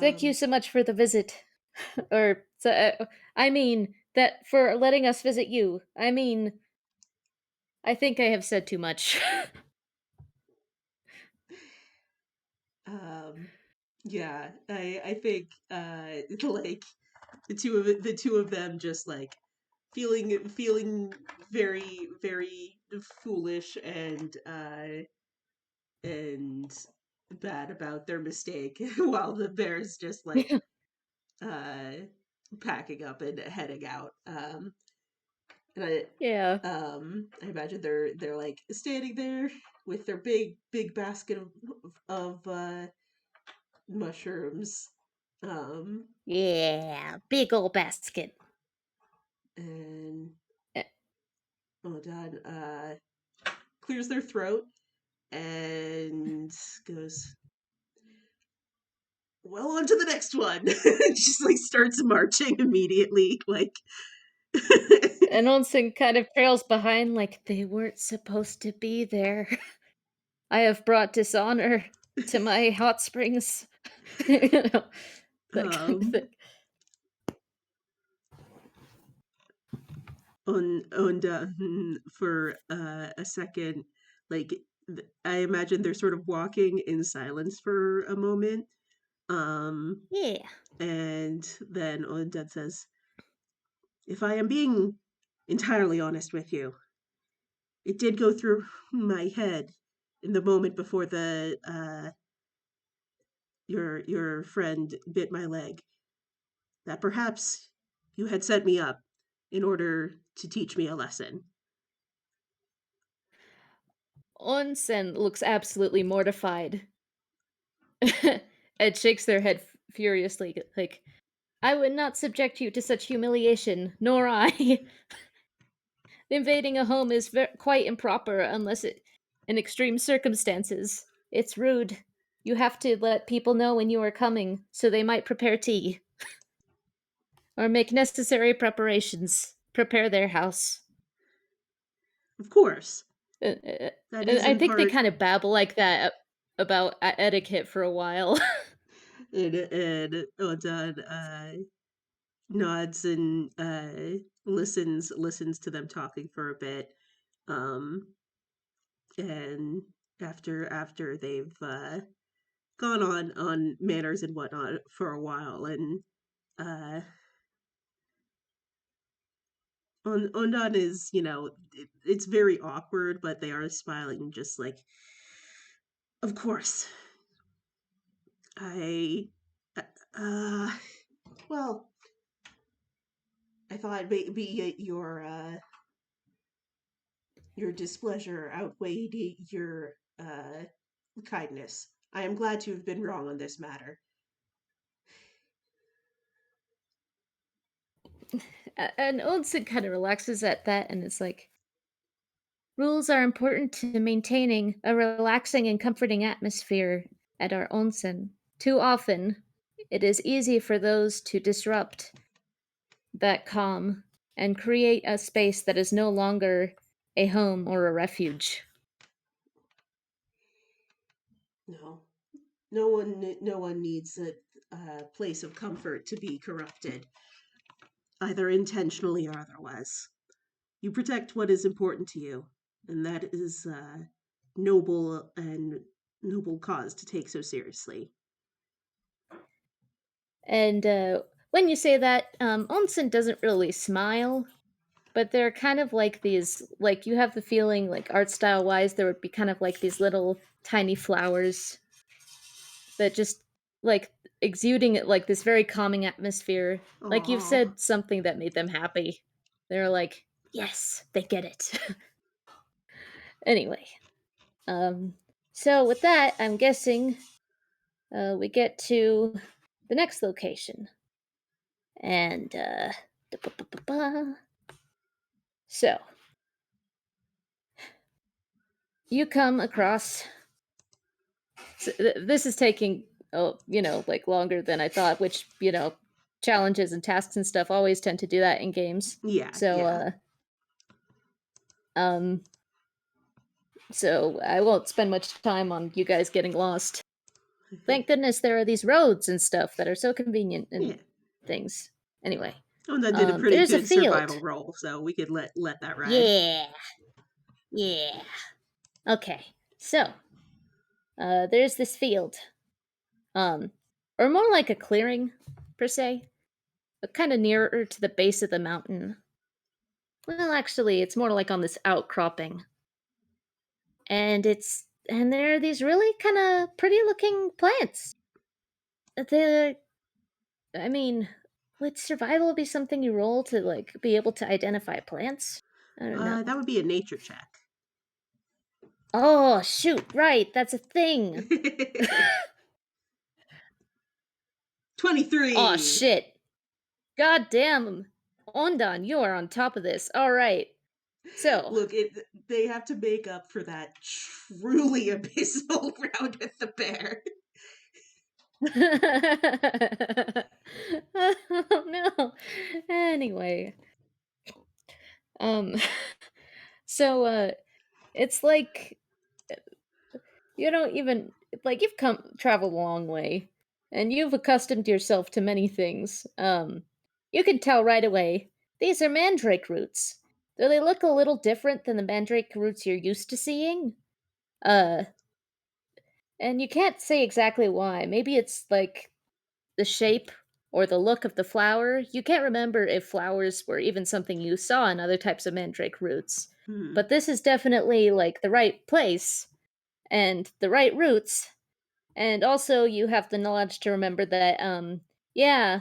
S2: Thank you
S1: Um,
S2: so much for the visit. I mean, that for letting us visit you. I mean, I think I have said too much.
S1: um, yeah, I think like the two of them just like feeling very foolish and bad about their mistake while the bear's just like uh packing up and heading out. And
S2: Yeah.
S1: I imagine they're like standing there with their big basket of mushrooms. Um
S2: Yeah, big old basket.
S1: and
S2: Eh,
S1: Dad clears their throat and goes, well, on to the next one. Just like starts marching immediately. Like,
S2: And Onsen kind of trails behind like they weren't supposed to be there. I have brought dishonor to my hot springs. you know, that kind of
S1: um,
S2: thing.
S1: for a second, like I imagine they're sort of walking in silence for a moment. Um,
S2: Yeah.
S1: and then Ondad says, if I am being entirely honest with you, it did go through my head in the moment before the your friend bit my leg that perhaps you had set me up in order to teach me a lesson.
S2: Onsen looks absolutely mortified and shakes their head furiously, like, "I would not subject you to such humiliation, nor I. Invading a home is quite improper unless it in extreme circumstances. It's rude. You have to let people know when you are coming, so they might prepare tea or make necessary preparations. Prepare their house."
S1: Of course.
S2: Uh, uh,
S1: That
S2: and
S1: is
S2: I
S1: in
S2: think they
S1: part
S2: kind of babble like that about etiquette for a while.
S1: and Ondan nods and listens to them talking for a bit. Um and after they've gone on manners and whatnot for a while, and uh Ondan is, it's very awkward, but they are smiling, just like, of course. I uh uh, well, I thought maybe your displeasure outweighed your kindness. I am glad to have been wrong on this matter.
S2: And Onsen kind of relaxes at that and is like, "Rules are important to maintaining a relaxing and comforting atmosphere at our onsen. Too often, it is easy for those to disrupt that calm and create a space that is no longer a home or a refuge."
S1: No, no one needs a place of comfort to be corrupted, either intentionally or otherwise. You protect what is important to you, and that is noble and noble cause to take so seriously.
S2: And when you say that, Onsen doesn't really smile, but they're kind of like these, like, you have the feeling, like, art style wise, there would be kind of like these little tiny flowers that just, like, exuding like this very calming atmosphere. Like you've
S1: Oh,
S2: said something that made them happy. They're like, yes, they get it. Anyway, um, so with that, I'm guessing we get to the next location. And, so you come across. This is taking, oh, like longer than I thought, which, challenges and tasks and stuff always tend to do that in games.
S1: yeah,
S2: So,
S1: yeah.
S2: um, so I won't spend much time on you guys getting lost. Thank goodness there are these roads and stuff that are so convenient
S1: Yeah.
S2: and things. Anyway,
S1: Oh, that did a pretty
S2: there's a
S1: good survival
S2: field.
S1: roll, so we could let that ride.
S2: Yeah, yeah. Okay, so there's this field, um, or more like a clearing per se, but kind of nearer to the base of the mountain. Well, actually, it's more like on this outcropping, and there are these really kind of pretty looking plants. They, I mean, would survival be something you roll to like be able to identify plants? I don't know.
S1: That would be a nature check.
S2: Oh shoot! Right, that's a thing. Oh
S1: 23.
S2: shit! God damn, Ondan, you are on top of this. All right, so.
S1: Look, they have to make up for that truly abysmal round with the bear.
S2: Oh no. Anyway, um, so it's like you don't even like you've come traveled a long way, and you've accustomed yourself to many things. You can tell right away these are mandrake roots. Though they look a little different than the mandrake roots you're used to seeing. Uh, and you can't say exactly why. Maybe it's like the shape or the look of the flower. You can't remember if flowers were even something you saw in other types of mandrake roots.
S1: Hmm.
S2: But this is definitely like the right place and the right roots. And also you have the knowledge to remember that yeah,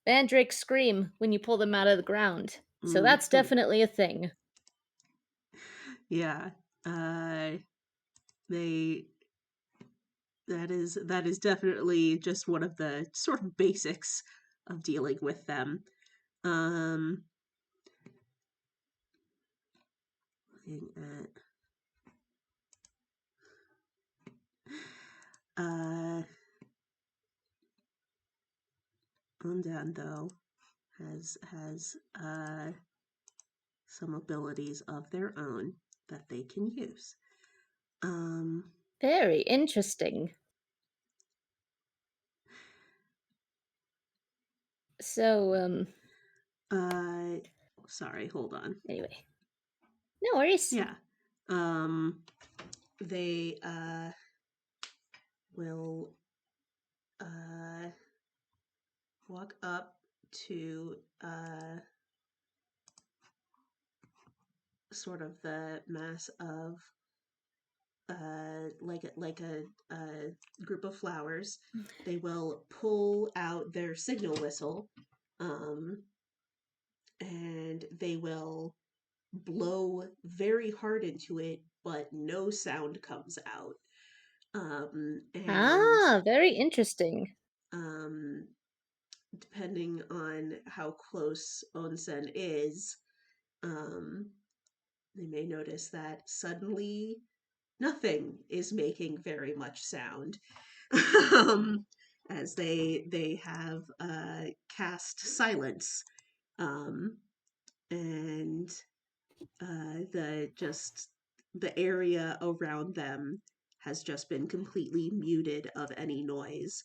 S2: mandrakes scream when you pull them out of the ground. So
S1: Mm,
S2: that's
S1: hmm.
S2: definitely a thing.
S1: Yeah. They that is definitely just one of the sort of basics of dealing with them. Um, looking at uh, Ondan though has some abilities of their own that they can use. Um,
S2: Very interesting. So,
S1: uh, Sorry, hold on.
S2: anyway. No worries.
S1: Yeah. Um, they will uh, walk up to sort of the mass of like a group of flowers. They will pull out their signal whistle, um, and they will blow very hard into it, but no sound comes out. And
S2: Ah, very interesting.
S1: um, Depending on how close Onsen is, um, they may notice that suddenly nothing is making very much sound. um, as they have cast silence, um, and the area around them has just been completely muted of any noise.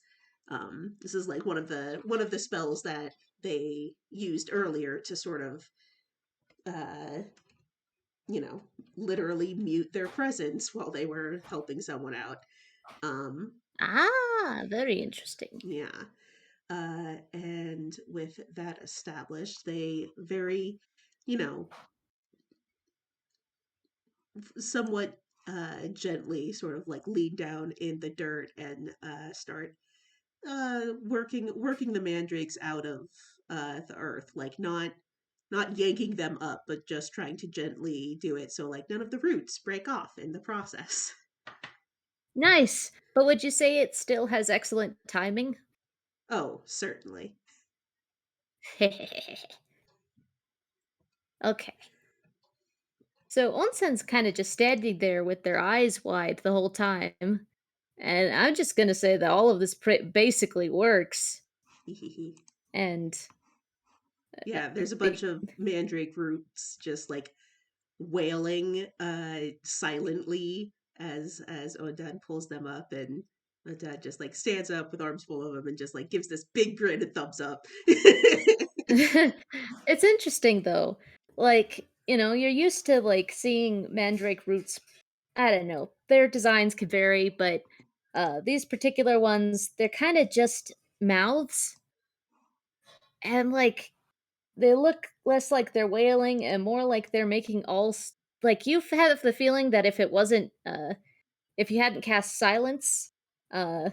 S1: This is like one of the spells that they used earlier to sort of uh, you know literally mute their presence while they were helping someone out. Um,
S2: Ah, very interesting.
S1: yeah. And with that established, they very, you know, somewhat gently sort of like lean down in the dirt and start working the mandrakes out of the earth, like not yanking them up, but just trying to gently do it so like none of the roots break off in the process.
S2: Nice. But would you say it still has excellent timing?
S1: Oh, certainly.
S2: Okay. So Onsen's kind of just standing there with their eyes wide the whole time. And I'm just going to say that all of this basically works. And
S1: Yeah, there's a bunch
S2: the
S1: of mandrake roots just like wailing silently as Ondan pulls them up, and Ondan just like stands up with arms full of them and just like gives this big grin and thumbs up.
S2: it's interesting though. Like, you're used to like seeing mandrake roots. I don't know. Their designs could vary, but these particular ones, they're kind of just mouths and like they look less like they're wailing and more like they're making like you've had the feeling that if you hadn't cast silence, uh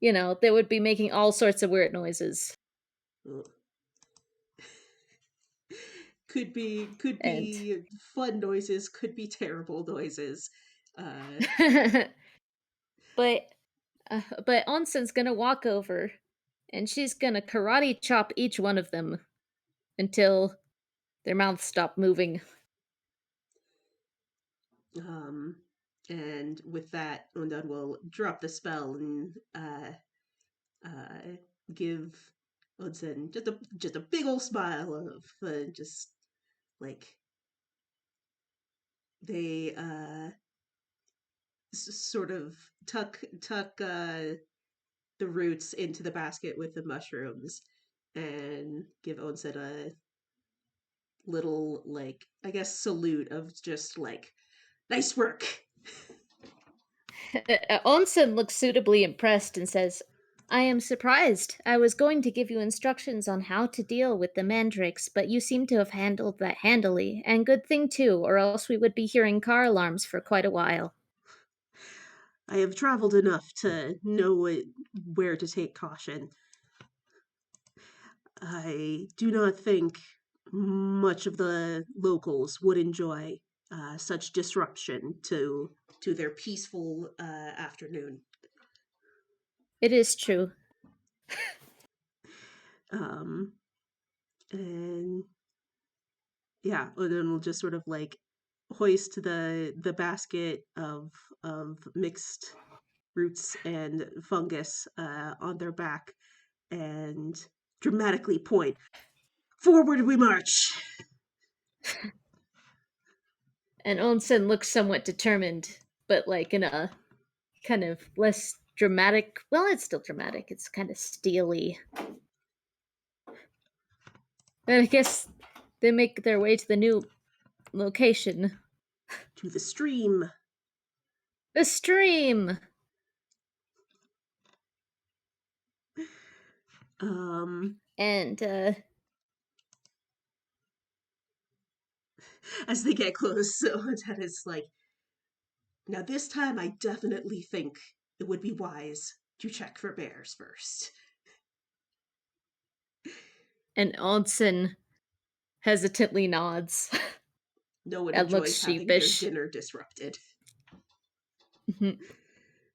S2: they would be making all sorts of weird noises.
S1: Could
S2: And
S1: be fun noises, could be terrible noises. uh
S2: but but Onsen's gonna walk over and she's gonna karate chop each one of them until their mouths stop moving.
S1: um and with that, Undan will drop the spell and uh give Odin just a big old smile of just like they sort of tuck the roots into the basket with the mushrooms and give Onsen a little, like, I guess, salute of just like nice work.
S2: Onsen looks suitably impressed and says, I am surprised. I was going to give you instructions on how to deal with the mandrakes, but you seem to have handled that handily, and good thing too, or else we would be hearing car alarms for quite a while.
S1: I have traveled enough to know where to take caution. I do not think much of the locals would enjoy such disruption to their peaceful afternoon.
S2: It is true.
S1: Um, and yeah, and then we'll just sort of like hoist the basket of mixed roots and fungus on their back and dramatically point, "Forward we march!"
S2: And Onsen looks somewhat determined, but like in a kind of less dramatic. Well, it's still dramatic. It's kind of steely. And I guess they make their way to the new location,
S1: To the stream.
S2: the stream.
S1: Um,
S2: And
S1: as they get close, so that is like, now this time I definitely think it would be wise to check for bears first.
S2: and Onsen hesitantly nods
S1: No one
S2: and looks
S1: enjoys having their
S2: sheepish.
S1: dinner disrupted.
S2: Mhm.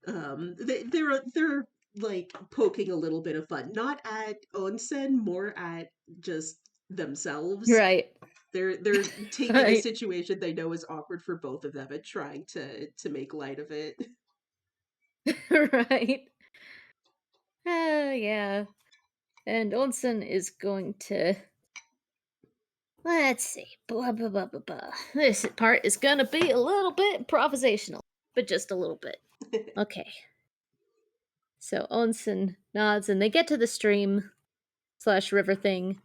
S1: They're like poking a little bit of fun, not at Onsen, more at just themselves.
S2: Right.
S1: They're taking a
S2: Right.
S1: situation they know is awkward for both of them and trying to make light of it.
S2: Right. Yeah. And Onsen is going to. Let's see. Blah, blah, blah, blah, blah. This part is going to be a little bit improvisational, but just a little bit. Okay. So Onsen nods and they get to the stream slash river thing.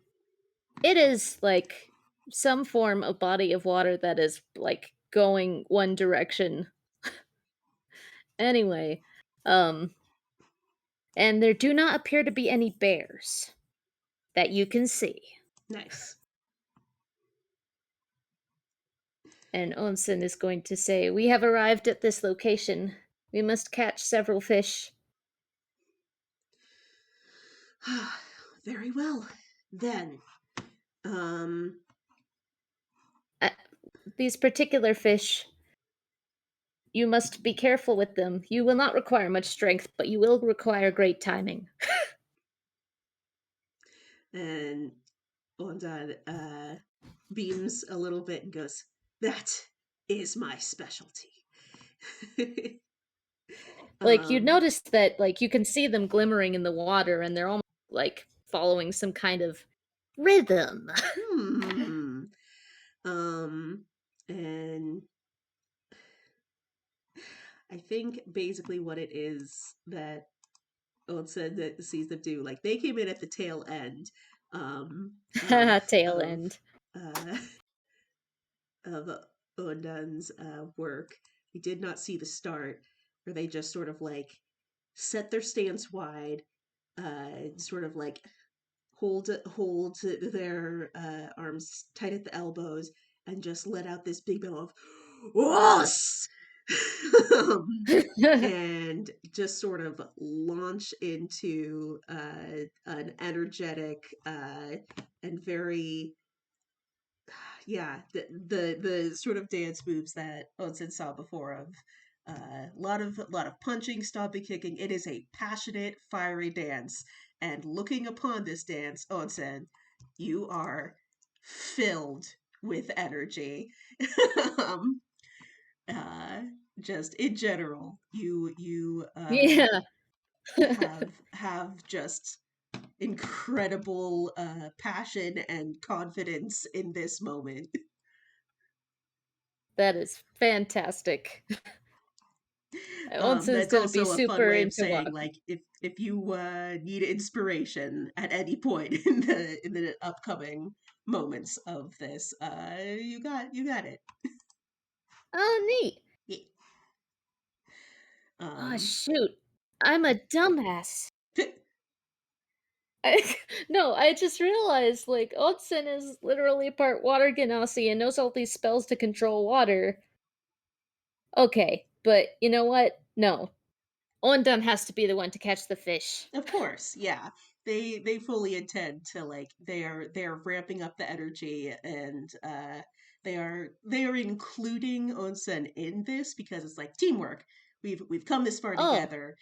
S2: It is like some form of body of water that is like going one direction. Anyway, um, and there do not appear to be any bears that you can see.
S1: Nice.
S2: And Onsen is going to say, "We have arrived at this location. We must catch several fish."
S1: Very well. Then, um,
S2: Uh, these particular fish, you must be careful with them. You will not require much strength, but you will require great timing.
S1: and Ondan beams a little bit and goes, "That is my specialty."
S2: Like you
S1: um,
S2: notice that like you can see them glimmering in the water and they're almost like following some kind of rhythm.
S1: hmm. Um, and I think basically what it is that Onsen that sees them do, like they came in at the tail end um, of
S2: Tail
S1: of
S2: end.
S1: uh, of Ondan's work. We did not see the start, where they just sort of like set their stance wide, sort of like hold their arms tight at the elbows, and just let out this big bellow of "Us!" um, and just sort of launch into an energetic and very yeah the sort of dance moves that Onsen saw before of a lot of punching, stomping, kicking. It is a passionate, fiery dance, and looking upon this dance, Onsen, you are filled with energy. um, uh, just in general, you
S2: Yeah.
S1: have just incredible passion and confidence in this moment.
S2: That is fantastic. Onsen's
S1: That's
S2: gonna be
S1: also a fun
S2: super
S1: way of
S2: into
S1: saying
S2: water.
S1: like if you need inspiration at any point in the upcoming moments of this, you got it.
S2: Oh, neat.
S1: Yeah.
S2: Oh,
S1: Um,
S2: shoot. I'm a dumbass. No, I just realized, like, Onsen is literally part water genasi and knows all these spells to control water. Okay, but you know what? No. Ondan has to be the one to catch the fish.
S1: of course, yeah. They fully intend to like they are ramping up the energy and they are including Onsen in this because it's like teamwork. We've come this far
S2: Oh,
S1: together.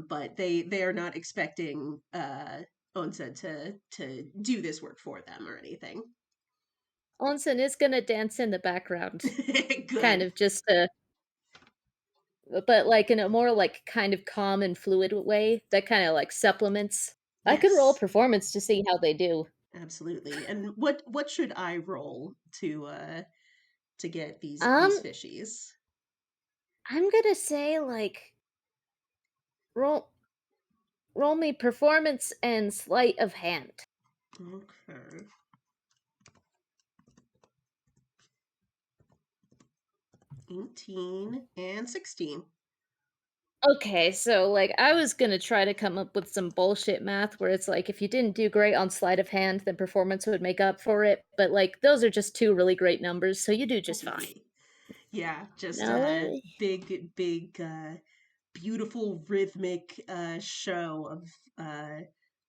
S1: but they are not expecting Onsen to do this work for them or anything.
S2: Onsen is gonna dance in the background, kind
S1: Good.
S2: of just to but, like, in a more, like, kind of calm and fluid way that kinda, like, supplements. I could roll
S1: Yes,
S2: performance to see how they do.
S1: absolutely. And what should I roll to get these
S2: Um,
S1: fishies?
S2: I'm gonna say, like, roll roll me performance and sleight of hand.
S1: Okay. 18 and 16.
S2: Okay, so, like, I was gonna try to come up with some bullshit math where it's like, if you didn't do great on sleight of hand, then performance would make up for it, but, like, those are just 2 really great numbers, so you do just fine.
S1: Yeah, just
S2: Now let
S1: a
S2: me
S1: big beautiful rhythmic show of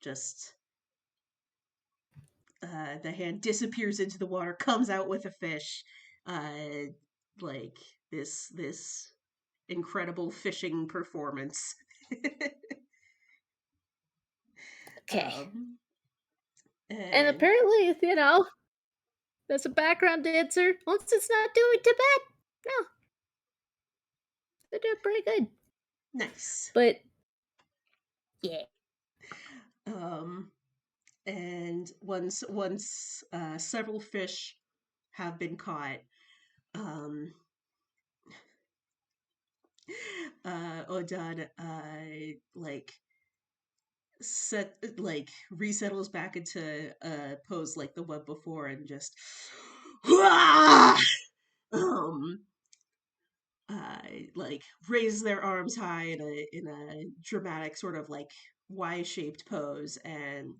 S1: just the hand disappears into the water, comes out with a fish, uh, like this incredible fishing performance.
S2: okay.
S1: um,
S2: And
S1: and
S2: apparently, as a background dancer, once it's not doing too bad. No, they're doing pretty good.
S1: nice.
S2: But yeah.
S1: Um, and once several fish have been caught, um, Odad like resettles back into pose like the one before and just um uh like raise their arms high in a dramatic sort of like Y-shaped pose, and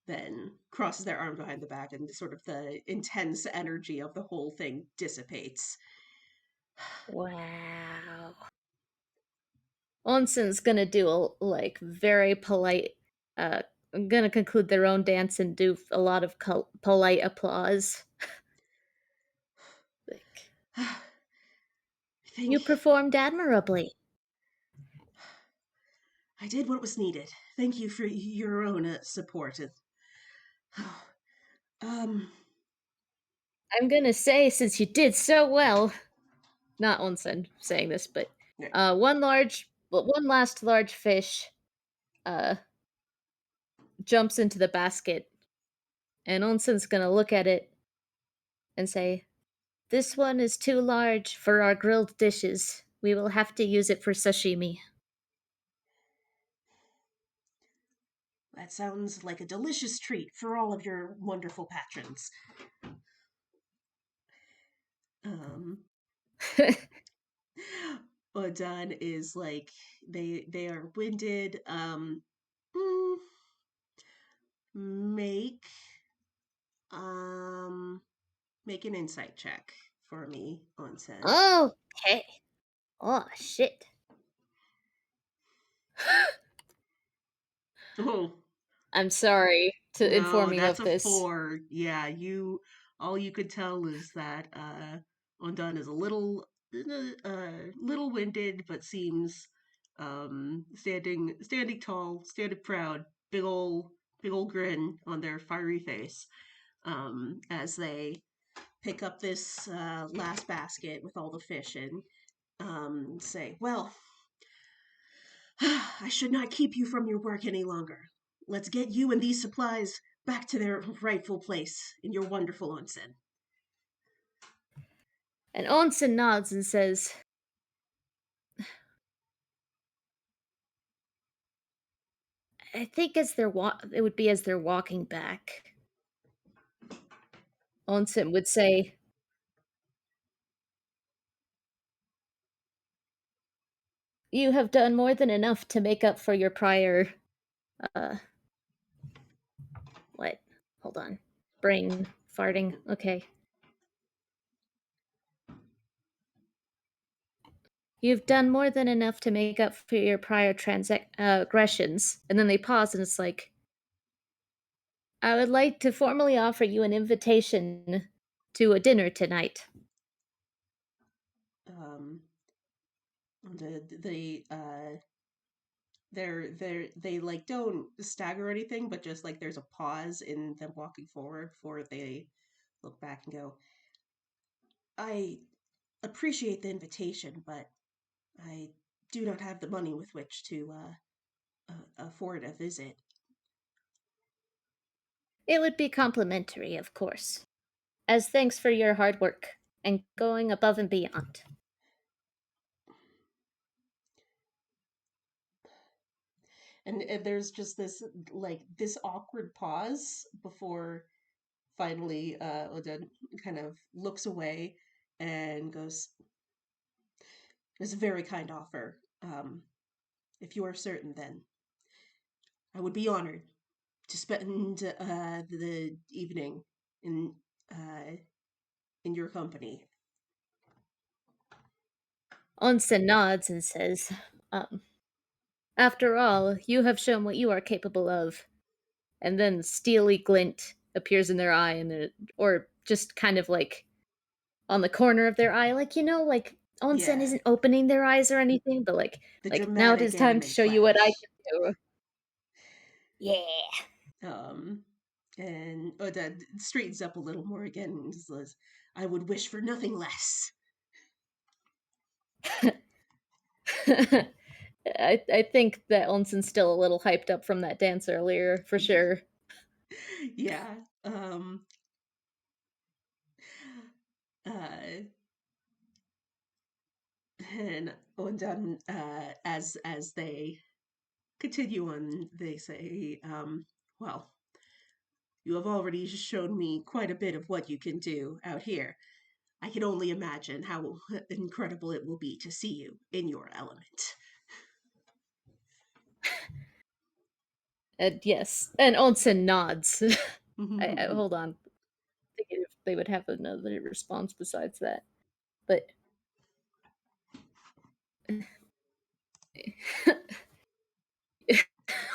S1: then crosses their arms behind the back, and sort of the intense energy of the whole thing dissipates.
S2: Wow. Onsen's gonna do a like very polite. Uh, gonna conclude their own dance and do a lot of polite applause. Like
S1: I think
S2: you performed admirably.
S1: I did what was needed. Thank you for your own support. um,
S2: I'm gonna say since you did so well, not Onsen saying this, but
S1: yeah.
S2: one last large fish uh jumps into the basket, and Onsen's gonna look at it and say, "This one is too large for our grilled dishes. We will have to use it for sashimi."
S1: That sounds like a delicious treat for all of your wonderful patrons. Um, Odan is like they are winded. Mm, make um make an insight check for me, Onsen.
S2: Okay. Oh shit.
S1: Oh,
S2: I'm sorry to inform
S1: no,
S2: you
S1: that's
S2: of
S1: a
S2: this.
S1: 4. Yeah, you all you could tell is that Ondan is a little winded, but seems standing tall, standing proud, big ol' grin on their fiery face as they pick up this last basket with all the fish in. Say, well, I should not keep you from your work any longer. Let's get you and these supplies back to their rightful place in your wonderful onsen.
S2: And Onsen nods and says, "I think it would be as they're walking back." Onsen would say, "You have done more than enough to make up for your prior uh what? Hold on. Brain farting. Okay. You've done more than enough to make up for your prior aggressions." And then they pause and it's like, "I would like to formally offer you an invitation to a dinner tonight."
S1: Um, the they like don't stagger or anything, but just like there's a pause in them walking forward before they look back and go, I appreciate the invitation, but I do not have the money with which to afford a visit.
S2: It would be complimentary, of course, as thanks for your hard work and going above and beyond.
S1: And there's just this like this awkward pause before finally Odin kind of looks away and goes, "It's a very kind offer. If you are certain, then I would be honored to spend the evening in uh, in your company."
S2: Onsen nods and says, after all, you have shown what you are capable of. And then steely glint appears in their eye, and or just kind of like on the corner of their eye, like like Onsen
S1: Yeah,
S2: isn't opening their eyes or anything, but
S1: the
S2: like now it
S1: dramatic
S2: is time to
S1: anime
S2: show you what I
S1: flash.
S2: can do. Yeah.
S1: Um, and Odin straightens up a little more again and says, "I would wish for nothing less."
S2: I think that Onsen's still a little hyped up from that dance earlier, for sure.
S1: Yeah. Uh, and Ondan, as they continue on, they say, "Well, you have already shown me quite a bit of what you can do out here. I can only imagine how incredible it will be to see you in your element."
S2: And yes, and Onsen nods. I hold on, thinking if they would have another response besides that, but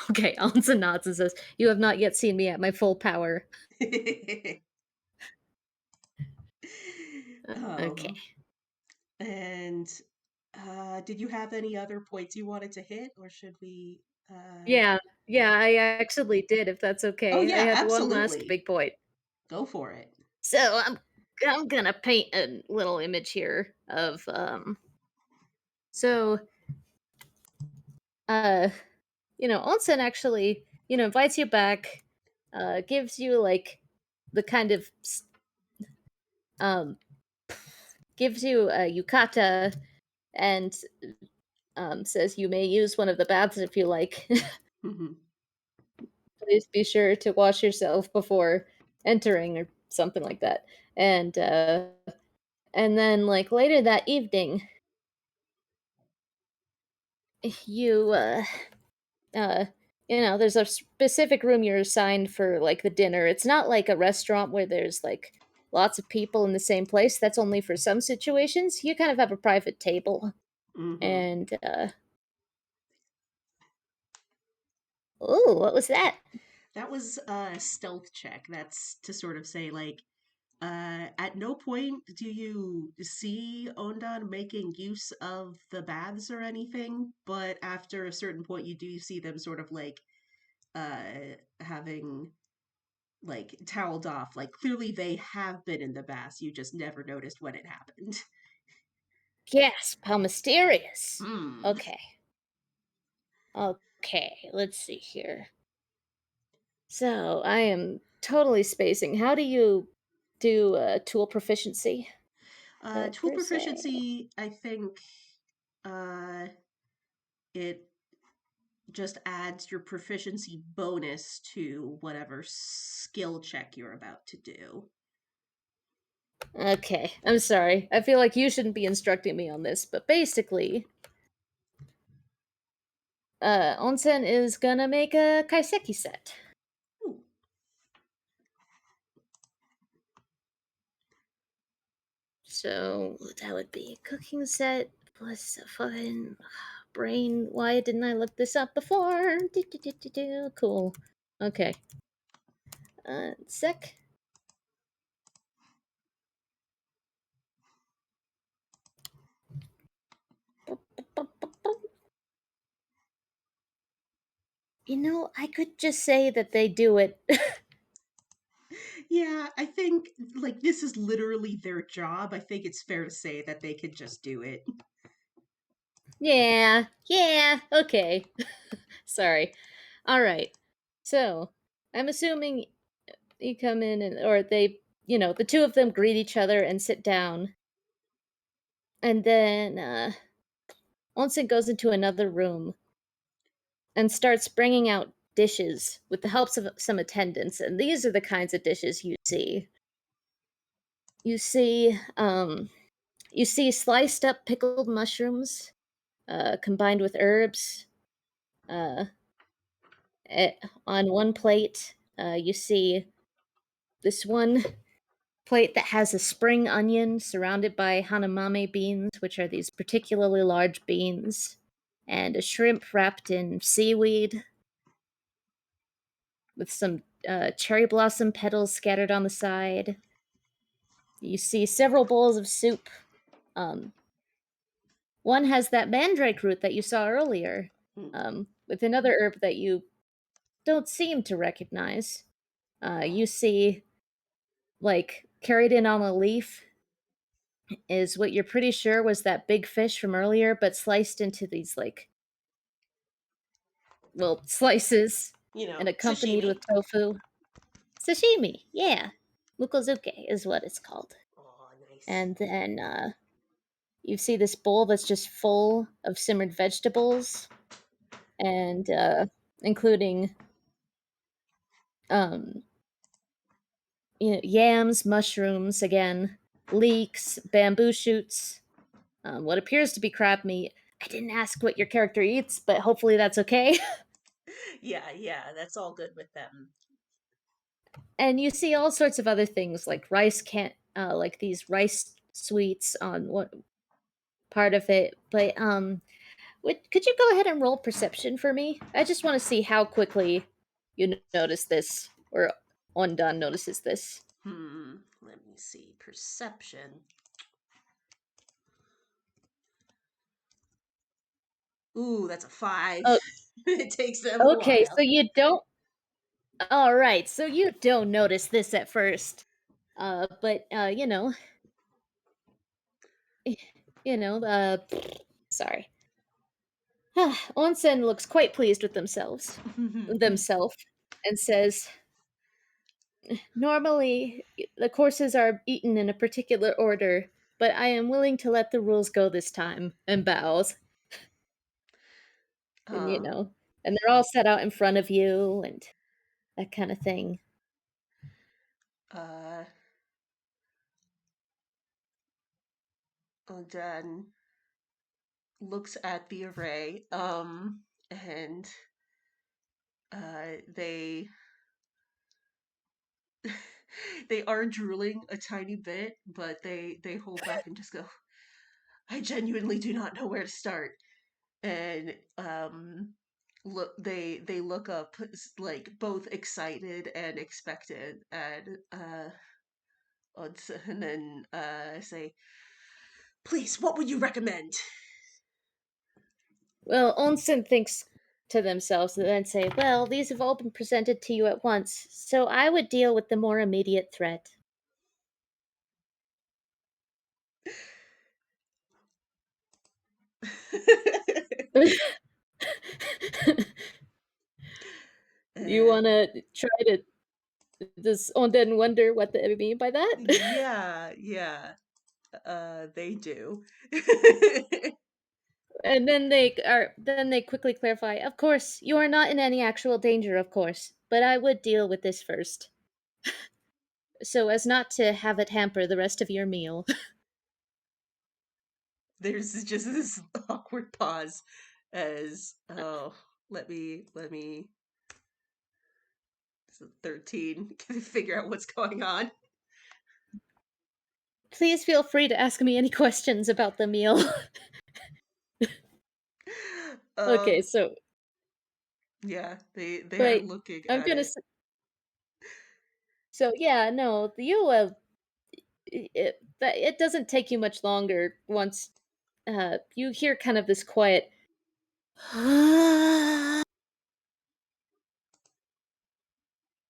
S2: okay, Onsen nods and says, "You have not yet seen me at my full power." Okay.
S1: um, and did you have any other points you wanted to hit, or should we? Uh...
S2: Yeah, yeah, I actually did, if that's
S1: Oh
S2: okay. I
S1: yeah,
S2: had one last
S1: absolutely.
S2: big point.
S1: Go for it.
S2: So I'm gonna paint a little image here of so uh Onsen actually, invites you back, gives you like the kind of um gives you a yukata and says you may use one of the baths if you like.
S1: Mhm.
S2: Please be sure to wash yourself before entering or something like that. And then like later that evening, you uh there's a specific room you're assigned for like the dinner. It's not like a restaurant where there's like lots of people in the same place. That's only for some situations. You kind of have a private table.
S1: Mhm.
S2: And oh, what was that?
S1: That was a stealth check. That's to sort of say, like, at no point do you see Ondan making use of the baths or anything, but after a certain point, you do see them sort of like having like toweled off. Like, clearly they have been in the baths. You just never noticed when it happened.
S2: Gasp, how mysterious.
S1: Hmm.
S2: Okay. Okay, let's see here. So I am totally spacing. How do you do tool proficiency?
S1: Tool
S2: Per se.
S1: proficiency, I think uh, it just adds your proficiency bonus to whatever skill check you're about to do.
S2: Okay, I'm sorry. I feel like you shouldn't be instructing me on this, but basically, Onsen is gonna make a kaiseki set.
S1: Ooh.
S2: So that would be a cooking set plus a fucking brain. Why didn't I look this up before? Cool. Okay. Sec. I could just say that they do it.
S1: Yeah, I think like this is literally their job. I think it's fair to say that they could just do it.
S2: Yeah, yeah, okay. Sorry. All right. So, I'm assuming you come in and or they, the two of them greet each other and sit down. And then Onsen goes into another room and starts bringing out dishes with the helps of some attendants. And these are the kinds of dishes you see. You see you see sliced up pickled mushrooms combined with herbs uh eh, on one plate. You see this one plate that has a spring onion surrounded by hanamame beans, which are these particularly large beans, and a shrimp wrapped in seaweed with some cherry blossom petals scattered on the side. You see several bowls of soup. Um, One has that mandrake root that you saw earlier,
S1: Hmm.
S2: with another herb that you don't seem to recognize. You see, like, carried in on a leaf is what you're pretty sure was that big fish from earlier, but sliced into these, like, well, slices and accompanied
S1: Sashimi.
S2: with tofu. Sashimi, yeah. Mukozuke is what it's called.
S1: Oh, nice.
S2: And then you see this bowl that's just full of simmered vegetables and including um, yams, mushrooms, again, leeks, bamboo shoots, what appears to be crab meat. I didn't ask what your character eats, but hopefully that's okay.
S1: Yeah, yeah, that's all good with them.
S2: And you see all sorts of other things like like these rice sweets on what part of it. But could you go ahead and roll perception for me? I just want to see how quickly you notice this, or Ondan notices this.
S1: Let me see. Perception. Ooh, that's a five.
S2: Oh,
S1: It takes them a
S2: okay. So
S1: while.
S2: you don't. All right. So you don't notice this at first. But eh, you know. Sorry. Onsen looks quite pleased with themselves, and says, "Normally, the courses are eaten in a particular order, but I am willing to let the rules go this time." And bows, and
S1: uh,
S2: and they're all set out in front of you, and that kind of thing.
S1: uh, Ondan looks at the array, and they they are drooling a tiny bit, but they hold back and just go, I genuinely do not know where to start. And they look up like both excited and expectant and and then say, please, what would you recommend?
S2: Well, Onsen thinks to themselves and then say, "Well, these have all been presented to you at once, so I would deal with the more immediate threat." You
S1: And
S2: want to try to does Onden wonder what they mean by that?
S1: yeah, yeah, they do.
S2: And then they quickly clarify, "Of course, you are not in any actual danger, of course, but I would deal with this first, so as not to have it hamper the rest of your meal."
S1: There's just this awkward pause as let me 13 figure out what's going on.
S2: Please feel free to ask me any questions about the meal. Okay,
S1: Um
S2: so
S1: yeah, they are
S2: but
S1: looking
S2: I'm
S1: at
S2: gonna
S1: it.
S2: s so yeah, no, you, it doesn't take you much longer once, you hear kind of this quiet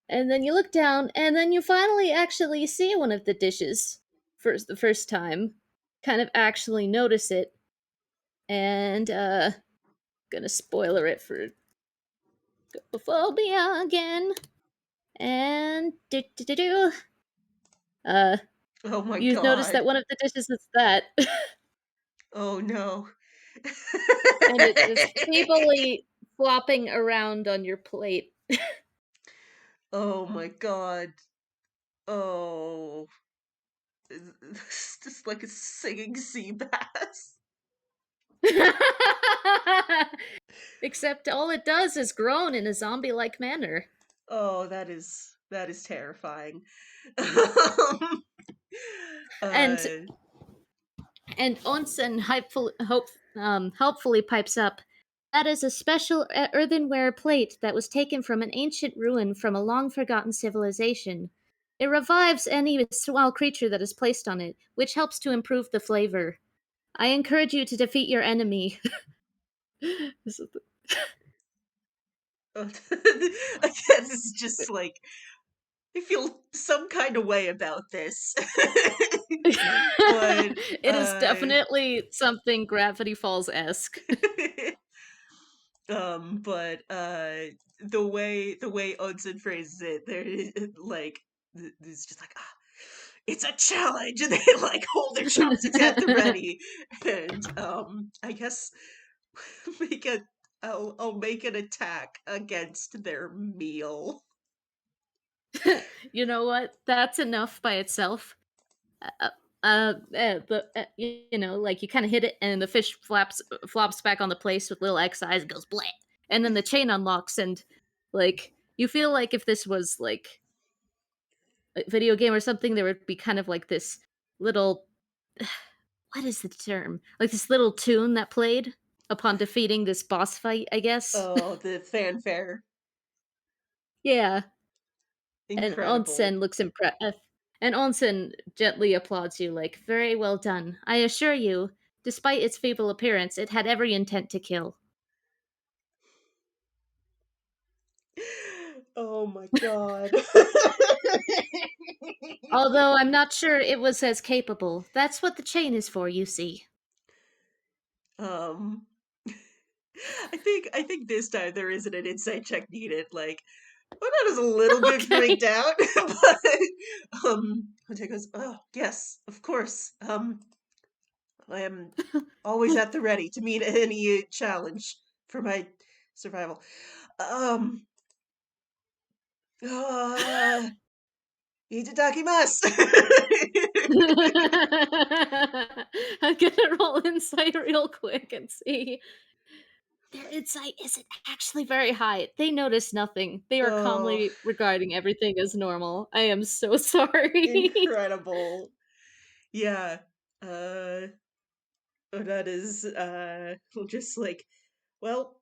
S2: And then you look down, and then you finally actually see one of the dishes for the first time. Kind of actually notice it, and gonna spoiler it for phobia again. And uh,
S1: Oh my
S2: you notice that
S1: god.
S2: one of the dishes is that,
S1: Oh no.
S2: and it is feebly flopping around on your plate.
S1: Oh my god. Oh. It's just like a singing sea bass.
S2: Except all it does is groan in a zombie-like manner.
S1: Oh, that is terrifying. Um,
S2: And
S1: uh,
S2: Onsen helpfully pipes up. That is a special earthenware plate that was taken from an ancient ruin from a long forgotten civilization. It revives any small creature that is placed on it, which helps to improve the flavor. I encourage you to defeat your enemy. This is
S1: again, this is just like I feel some kind of way about this. But
S2: it is definitely something Gravity Falls esque.
S1: the way Onsen phrases it, there is like it's just like it's a challenge, and they like hold their chopsticks at the ready, and I guess make a I'll make an attack against their meal.
S2: You know what? That's enough by itself. Uh, like you kind of hit it, and the fish flops back on the place with little X eyes and goes blah, and then the chain unlocks, and like you feel like if this was like a video game or something, there would be kind of like this little what is the term? Like this little tune that played upon defeating this boss fight, I guess.
S1: Oh, the fanfare.
S2: Yeah, and
S1: Incredible.
S2: Onsen looks impressed. And Onsen gently applauds you, like, very well done. I assure you, despite its feeble appearance, it had every intent to kill.
S1: Oh my god.
S2: Although I'm not sure it was as capable. That's what the chain is for, you see.
S1: Um, I think this time there isn't an insight check needed. Like, Ondan is a little bit freaked
S2: Okay.
S1: out, but Hotei goes, "Oh yes, of course. I am always at the ready to meet any challenge for my survival. Um, uh, itadakimasu."
S2: I'm gonna roll insight real quick and see. Their insight isn't actually very high. They notice nothing. They are
S1: Oh,
S2: calmly regarding everything as normal. I am so sorry.
S1: incredible. Yeah. Uh, that is just like, well,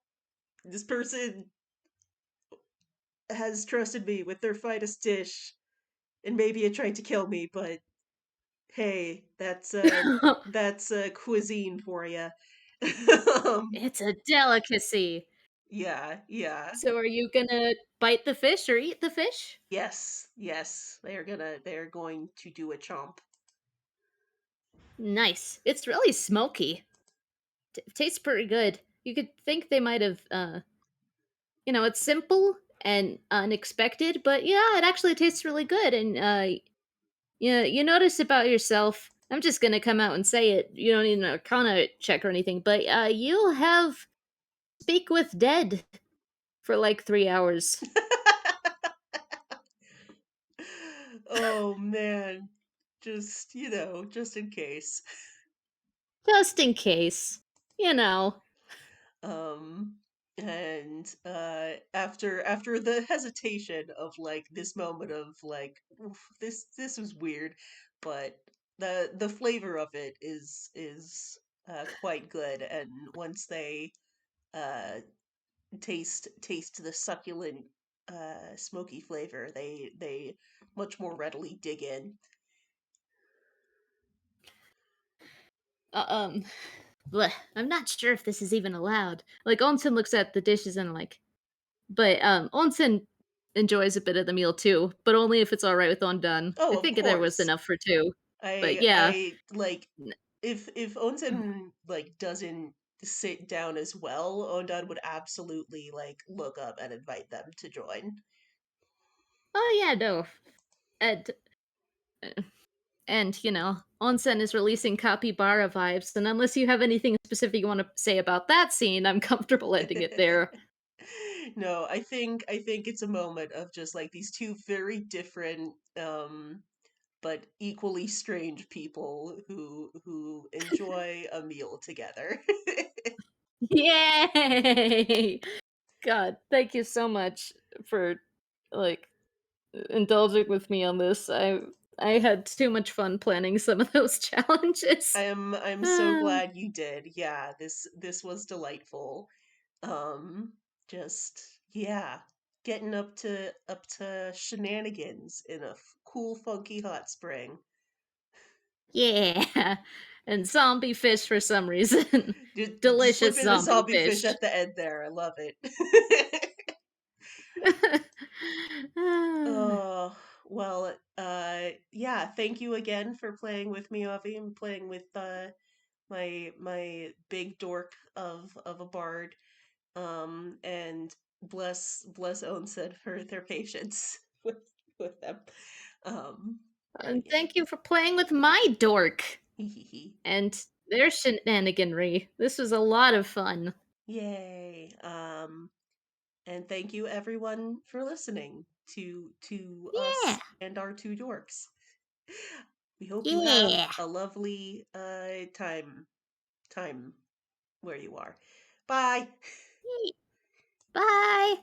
S1: this person has trusted me with their finest dish, and maybe it tried to kill me, but hey, that's cuisine for you. um,
S2: It's a delicacy.
S1: yeah, yeah,
S2: So are you gonna bite the fish or eat the fish?
S1: yes, yes. They're going to do a chomp.
S2: Nice. It's really smoky. Tastes pretty good. You could think they might have it's simple and unexpected, but yeah, it actually tastes really good. And yeah, you notice about yourself. I'm just gonna come out and say it. You don't need an Arcana check or anything, but you have speak with dead for like 3 hours,
S1: Oh man, just just in case.
S2: just in case. You know.
S1: Um, and after the hesitation of like this moment of like, "Oof, this was weird," but the flavor of it is quite good, and once they uh taste the succulent smoky flavor, they much more readily dig in.
S2: Uh, um, bleh, I'm not sure if this is even allowed. Like Onsen looks at the dishes and like, but Onsen enjoys a bit of the meal too, but only if it's alright with Ondan. I
S1: Oh, of
S2: think there was
S1: course.
S2: enough for 2. But yeah.
S1: I like
S2: N
S1: if Onsen like doesn't sit down as well, Ondan would absolutely like look up and invite them to join.
S2: Oh, yeah, no. And, uh, Onsen is releasing capybara vibes, and unless you have anything specific you wanna say about that scene, I'm comfortable ending it there.
S1: No, I think it's a moment of just like these two very different but equally strange people who enjoy a meal together.
S2: Yay! God, thank you so much for, like, indulging with me on this. I had too much fun planning some of those challenges.
S1: I'm so
S2: Ah,
S1: glad you did. Yeah, this was delightful. Um, just yeah, getting up to shenanigans in a cool, funky hot spring.
S2: yeah, and zombie fish for some reason.
S1: Just slip
S2: Delicious
S1: in the
S2: zombie
S1: zombie fish
S2: fish.
S1: at the end there. I love it.
S2: Ah,
S1: Oh, well, yeah, thank you again for playing with me, Avi, and playing with my big dork of a bard. And bless Onsen for their patience with them. And
S2: and
S1: yeah.
S2: thank you for playing with my dork
S1: Hee hee hee.
S2: and their shenaniganry. This was a lot of fun.
S1: Yay. And thank you everyone for listening to
S2: Yeah,
S1: us and our two dorks. We hope you have
S2: yeah.
S1: a lovely time where you are. Bye.
S2: Bye.